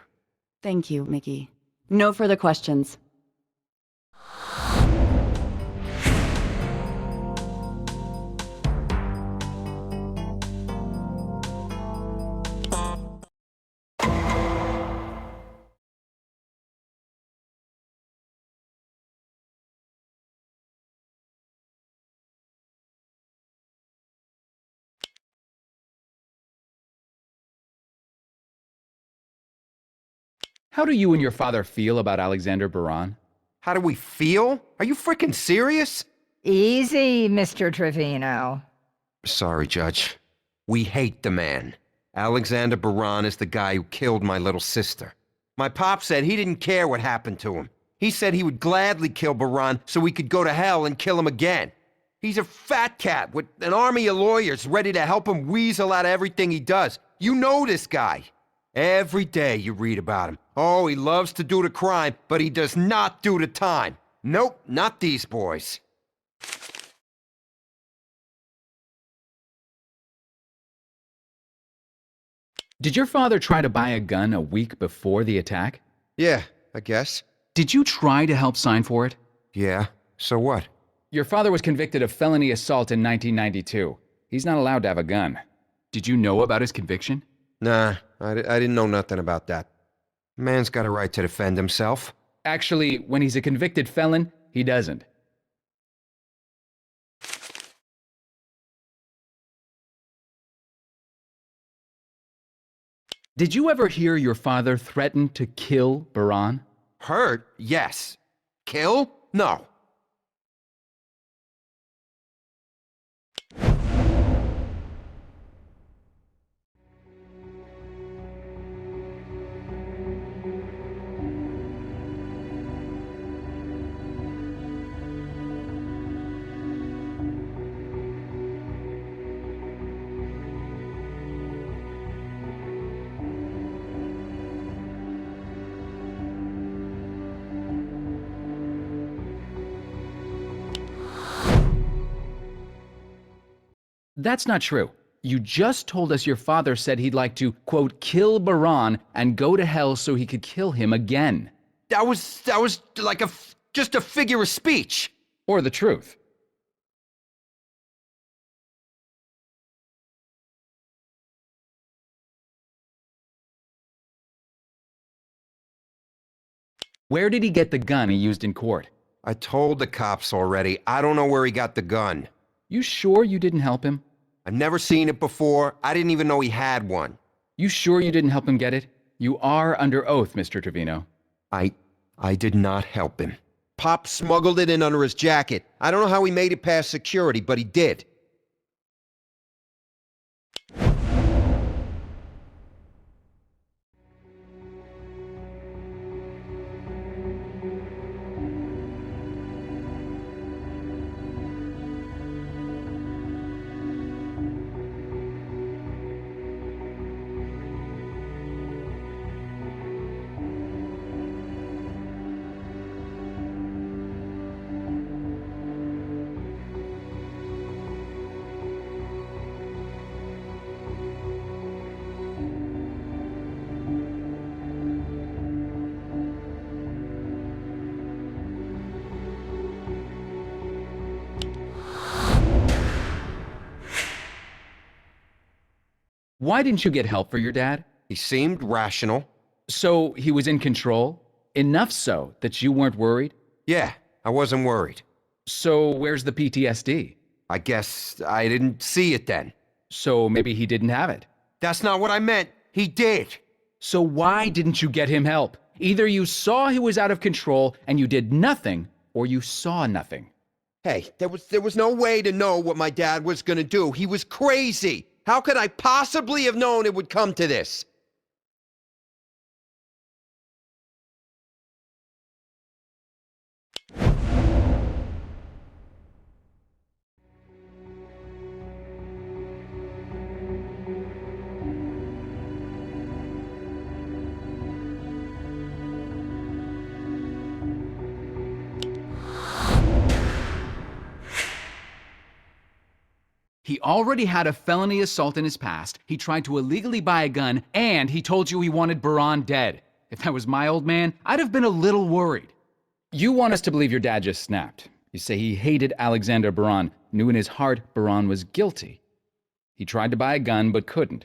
Thank you, Mickey. No further questions. How do you and your father feel about Alexander Baran? How do we feel? Are you frickin' serious? Easy, Mr. Trevino. Sorry, Judge. We hate the man. Alexander Baran is the guy who killed my little sister. My pop said he didn't care what happened to him. He said he would gladly kill Baran so he could go to hell and kill him again. He's a fat cat with an army of lawyers ready to help him weasel out of everything he does. You know this guy. Every day you read about him. Oh, he loves to do the crime, but he does not do the time. Nope, not these boys. Did your father try to buy a gun a week before the attack? Yeah, I guess. Did you try to help sign for it? Yeah, so what? Your father was convicted of felony assault in 1992. He's not allowed to have a gun. Did you know about his conviction? Nah, I didn't know nothing about that. Man's got a right to defend himself. Actually, when he's a convicted felon, he doesn't. Did you ever hear your father threaten to kill Baran? Hurt? Yes. Kill? No. That's not true. You just told us your father said he'd like to, quote, kill Baran and go to hell so he could kill him again. That was like just a figure of speech. Or the truth. Where did he get the gun he used in court? I told the cops already. I don't know where he got the gun. You sure you didn't help him? I've never seen it before. I didn't even know he had one. You sure you didn't help him get it? You are under oath, Mr. Trevino. I did not help him. Pop smuggled it in under his jacket. I don't know how he made it past security, but he did. Why didn't you get help for your dad? He seemed rational. So he was in control? Enough so that you weren't worried? Yeah, I wasn't worried. So where's the PTSD? I guess I didn't see it then. So maybe he didn't have it. That's not what I meant. He did. So why didn't you get him help? Either you saw he was out of control and you did nothing, or you saw nothing. Hey, there was no way to know what my dad was gonna do. He was crazy. How could I possibly have known it would come to this? He already had a felony assault in his past, he tried to illegally buy a gun, and he told you he wanted Baran dead. If that was my old man, I'd have been a little worried. You want us to believe your dad just snapped. You say he hated Alexander Baran, knew in his heart Baran was guilty. He tried to buy a gun but couldn't,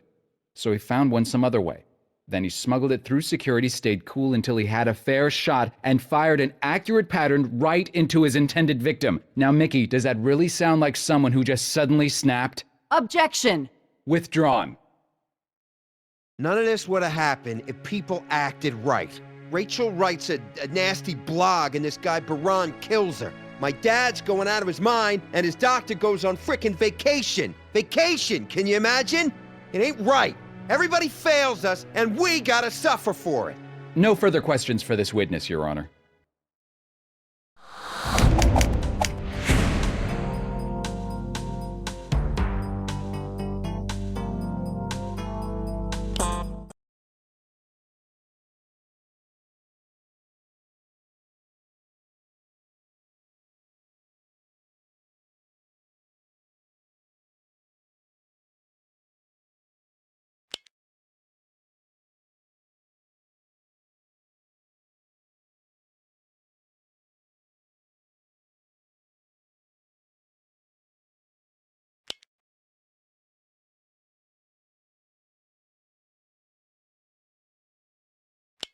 so he found one some other way. Then he smuggled it through security, stayed cool until he had a fair shot, and fired an accurate pattern right into his intended victim. Now, Mickey, does that really sound like someone who just suddenly snapped? Objection! Withdrawn. None of this would have happened if people acted right. Rachel writes a nasty blog and this guy Baran kills her. My dad's going out of his mind and his doctor goes on frickin' vacation. Vacation, can you imagine? It ain't right. Everybody fails us, and we gotta suffer for it. No further questions for this witness, Your Honor.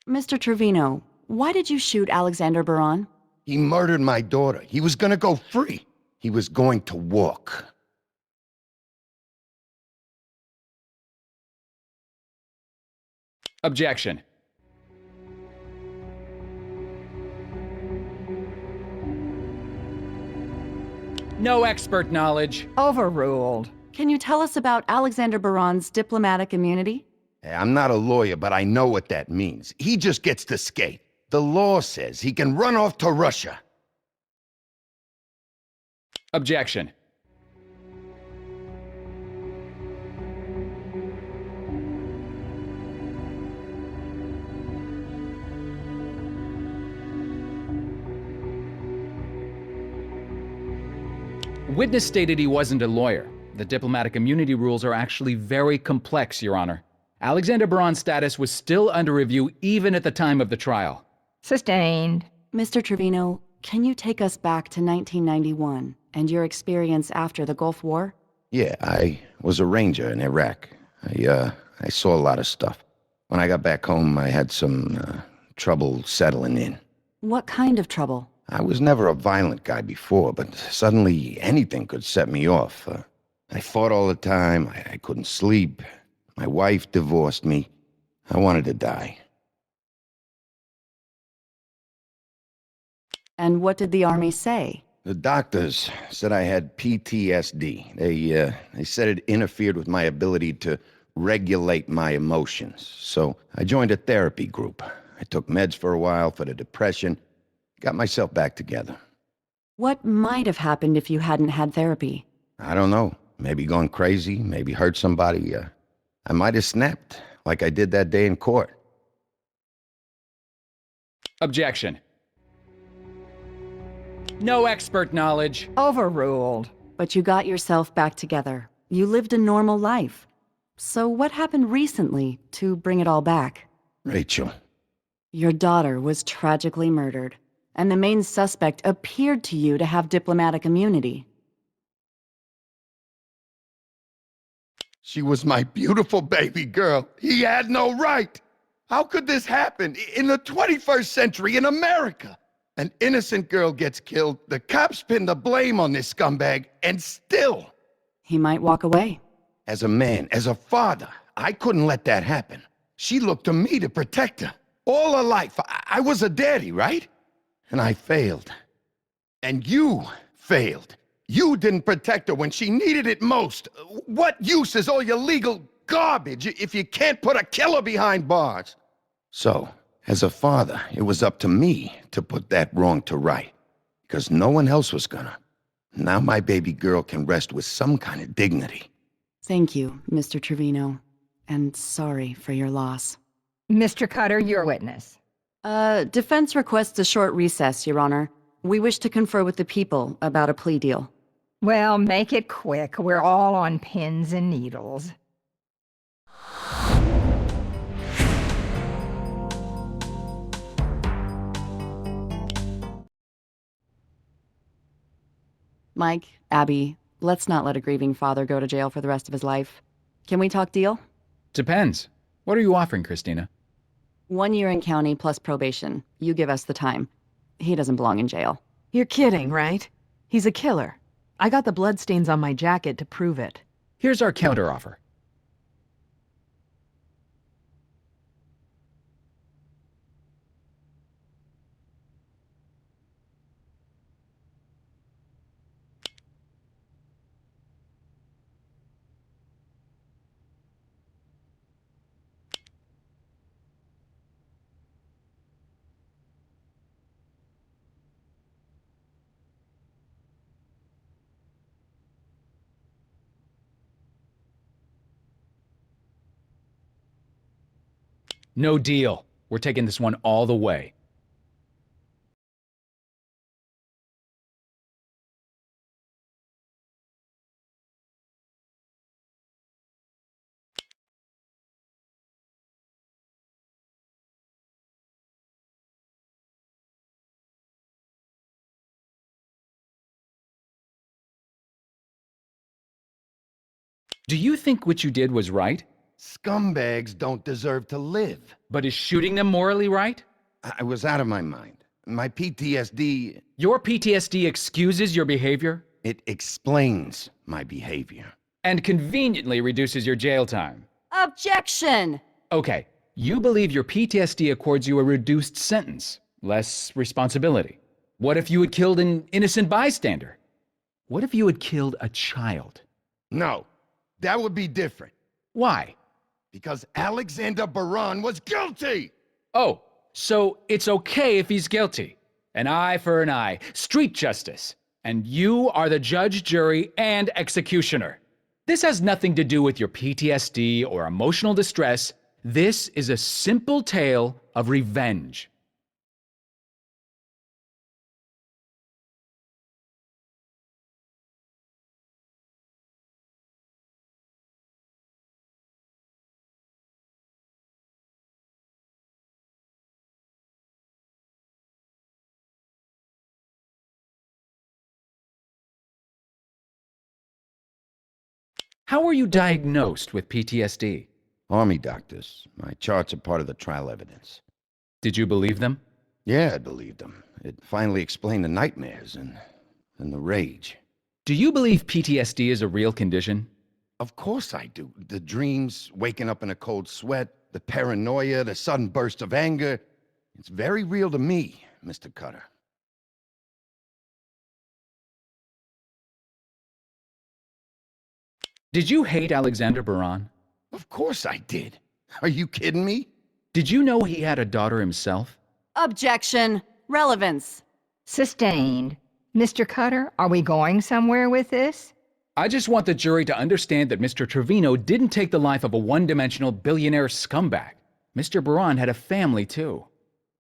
Mr. Trevino, why did you shoot Alexander Baran? He murdered my daughter. He was gonna go free. He was going to walk. Objection. No expert knowledge. Overruled. Can you tell us about Alexander Baran's diplomatic immunity? I'm not a lawyer, but I know what that means. He just gets to skate. The law says he can run off to Russia. Objection. Witness stated he wasn't a lawyer. The diplomatic immunity rules are actually very complex, Your Honor. Alexander Baran's status was still under review even at the time of the trial. Sustained. Mr. Trevino, can you take us back to 1991 and your experience after the Gulf War? Yeah, I was a ranger in Iraq. I saw a lot of stuff. When I got back home, I had some trouble settling in. What kind of trouble? I was never a violent guy before, but suddenly anything could set me off. I fought all the time. I couldn't sleep. My wife divorced me. I wanted to die. And what did the Army say? The doctors said I had PTSD. They said it interfered with my ability to regulate my emotions. So I joined a therapy group. I took meds for a while for the depression. Got myself back together. What might have happened if you hadn't had therapy? I don't know. Maybe gone crazy, maybe hurt somebody. I might have snapped, like I did that day in court. Objection. No expert knowledge. Overruled. But you got yourself back together. You lived a normal life. So what happened recently to bring it all back? Rachel. Your daughter was tragically murdered, and the main suspect appeared to you to have diplomatic immunity. She was my beautiful baby girl. He had no right. How could this happen in the 21st century in America? An innocent girl gets killed, the cops pin the blame on this scumbag, and still... He might walk away. As a man, as a father, I couldn't let that happen. She looked to me to protect her. All her life, I was a daddy, right? And I failed. And you failed. You didn't protect her when she needed it most. What use is all your legal garbage if you can't put a killer behind bars? So, as a father, it was up to me to put that wrong to right. Because no one else was gonna. Now my baby girl can rest with some kind of dignity. Thank you, Mr. Trevino. And sorry for your loss. Mr. Cutter, your witness. Defense requests a short recess, Your Honor. We wish to confer with the people about a plea deal. Well, make it quick. We're all on pins and needles. Mike, Abby, let's not let a grieving father go to jail for the rest of his life. Can we talk deal? Depends. What are you offering, Christina? 1 year in county plus probation. You give us the time. He doesn't belong in jail. You're kidding, right? He's a killer. I got the bloodstains on my jacket to prove it. Here's our counteroffer. No deal. We're taking this one all the way. Do you think what you did was right? Scumbags don't deserve to live. But is shooting them morally right? I was out of my mind. My PTSD... Your PTSD excuses your behavior? It explains my behavior. And conveniently reduces your jail time. Objection! Okay, you believe your PTSD accords you a reduced sentence, less responsibility. What if you had killed an innocent bystander? What if you had killed a child? No, that would be different. Why? Because Alexander Baran was guilty! Oh, so it's okay if he's guilty. An eye for an eye, street justice. And you are the judge, jury, and executioner. This has nothing to do with your PTSD or emotional distress. This is a simple tale of revenge. How were you diagnosed with PTSD? Army doctors. My charts are part of the trial evidence. Did you believe them? Yeah, I believed them. It finally explained the nightmares and the rage. Do you believe PTSD is a real condition? Of course I do. The dreams, waking up in a cold sweat, the paranoia, the sudden burst of anger. It's very real to me, Mr. Cutter. Did you hate Alexander Baran? Of course I did. Are you kidding me? Did you know he had a daughter himself? Objection. Relevance. Sustained. Mr. Cutter, are we going somewhere with this? I just want the jury to understand that Mr. Trevino didn't take the life of a one-dimensional billionaire scumbag. Mr. Baran had a family, too.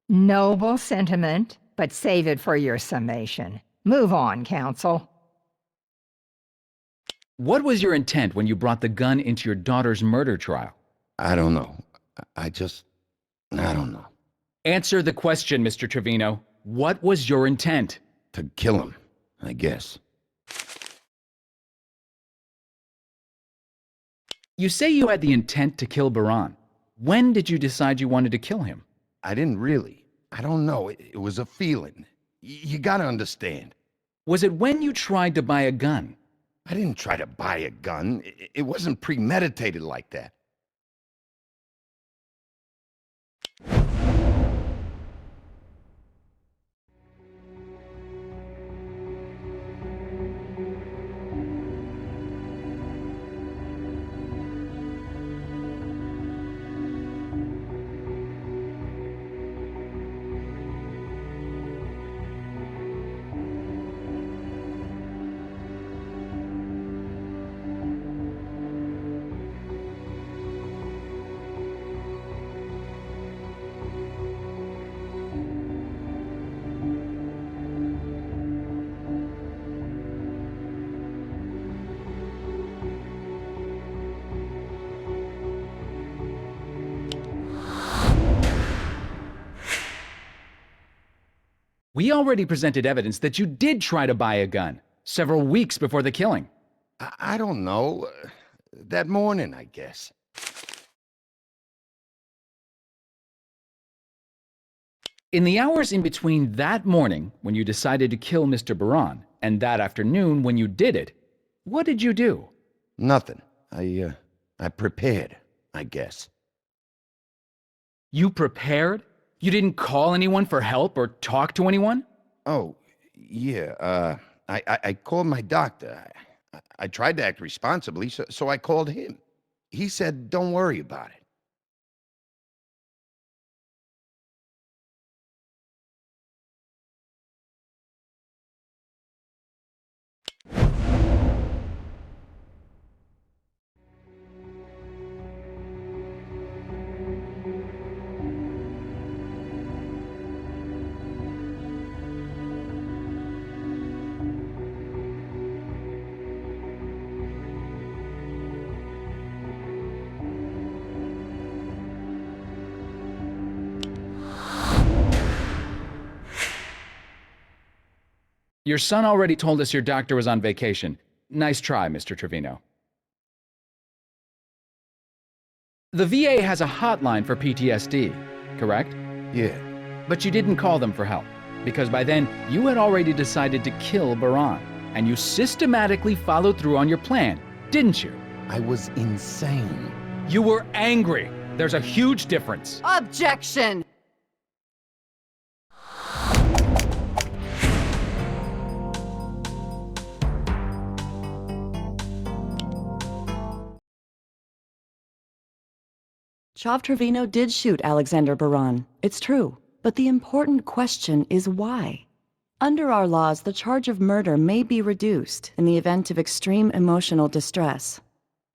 Noble sentiment, but save it for your summation. Move on, counsel. What was your intent when you brought the gun into your daughter's murder trial? I don't know. I don't know. Answer the question, Mr. Trevino. What was your intent? To kill him, I guess. You say you had the intent to kill Baran. When did you decide you wanted to kill him? I didn't really. I don't know. It was a feeling. You gotta understand. Was it when you tried to buy a gun? I didn't try to buy a gun. It wasn't premeditated like that. We already presented evidence that you did try to buy a gun several weeks before the killing. I don't know. That morning, I guess. In the hours in between that morning when you decided to kill Mr. Baran and that afternoon when you did it, what did you do? Nothing. I prepared, I guess. You prepared? You didn't call anyone for help or talk to anyone? Oh, yeah, I called my doctor. I tried to act responsibly, so I called him. He said, don't worry about it. Your son already told us your doctor was on vacation. Nice try, Mr. Trevino. The VA has a hotline for PTSD, correct? Yeah. But you didn't call them for help, because by then you had already decided to kill Baran, and you systematically followed through on your plan, didn't you? I was insane. You were angry. There's a huge difference. Objection! Chav Trevino did shoot Alexander Baran. It's true. But the important question is why? Under our laws, the charge of murder may be reduced in the event of extreme emotional distress.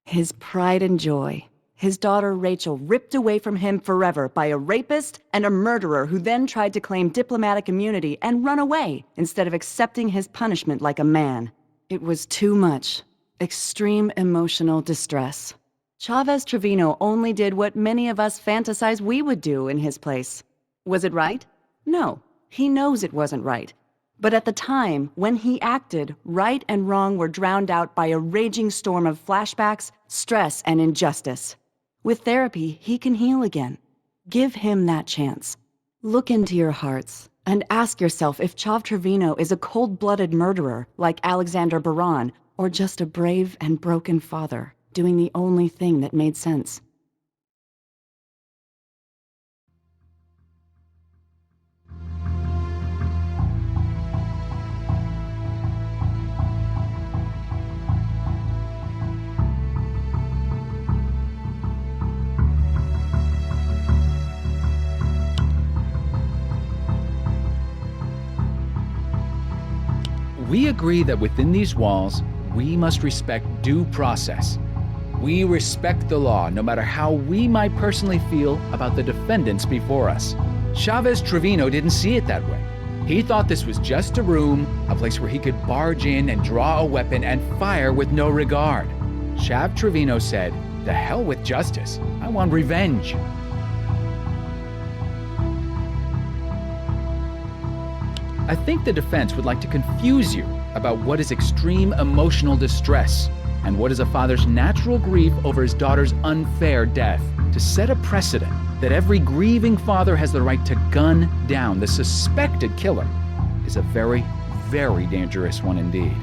His pride and joy, his daughter Rachel ripped away from him forever by a rapist and a murderer who then tried to claim diplomatic immunity and run away instead of accepting his punishment like a man. It was too much. Extreme emotional distress. Chavez Trevino only did what many of us fantasize we would do in his place. Was it right? No, he knows it wasn't right. But at the time, when he acted, right and wrong were drowned out by a raging storm of flashbacks, stress, and injustice. With therapy, he can heal again. Give him that chance. Look into your hearts and ask yourself if Chav Trevino is a cold-blooded murderer like Alexander Baran, or just a brave and broken father, doing the only thing that made sense. We agree that within these walls, we must respect due process. We respect the law, no matter how we might personally feel about the defendants before us. Chavez Trevino didn't see it that way. He thought this was just a room, a place where he could barge in and draw a weapon and fire with no regard. Chav Trevino said, "The hell with justice. I want revenge." I think the defense would like to confuse you about what is extreme emotional distress. And what is a father's natural grief over his daughter's unfair death? To set a precedent that every grieving father has the right to gun down the suspected killer is a very, very dangerous one indeed.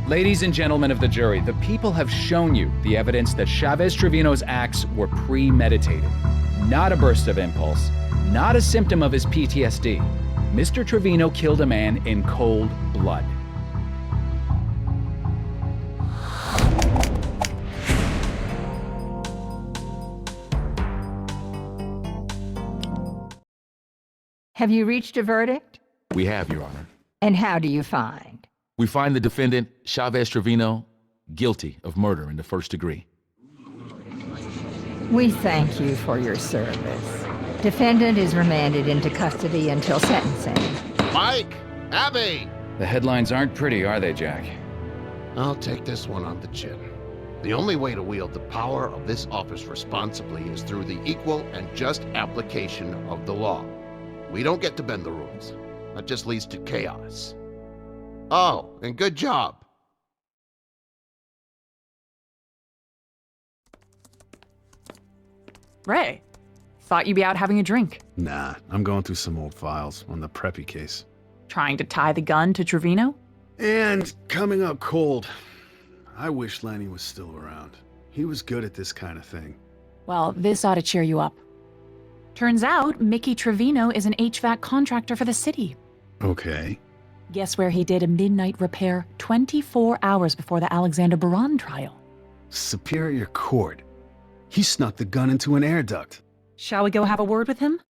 Ladies and gentlemen of the jury, the people have shown you the evidence that Chavez Trevino's acts were premeditated. Not a burst of impulse, not a symptom of his PTSD. Mr. Trevino killed a man in cold blood. Have you reached a verdict? We have, Your Honor. And how do you find? We find the defendant, Chavez Trevino, guilty of murder in the first degree. We thank you for your service. Defendant is remanded into custody until sentencing. Mike! Abby! The headlines aren't pretty, are they, Jack? I'll take this one on the chin. The only way to wield the power of this office responsibly is through the equal and just application of the law. We don't get to bend the rules. That just leads to chaos. Oh, and good job. Ray, thought you'd be out having a drink. Nah, I'm going through some old files on the Preppy case. Trying to tie the gun to Trevino? And coming up cold. I wish Lenny was still around. He was good at this kind of thing. Well, this ought to cheer you up. Turns out Mickey Trevino is an HVAC contractor for the city. Okay. Guess where he did a midnight repair 24 hours before the Alexander Baran trial? Superior Court. He snuck the gun into an air duct. Shall we go have a word with him?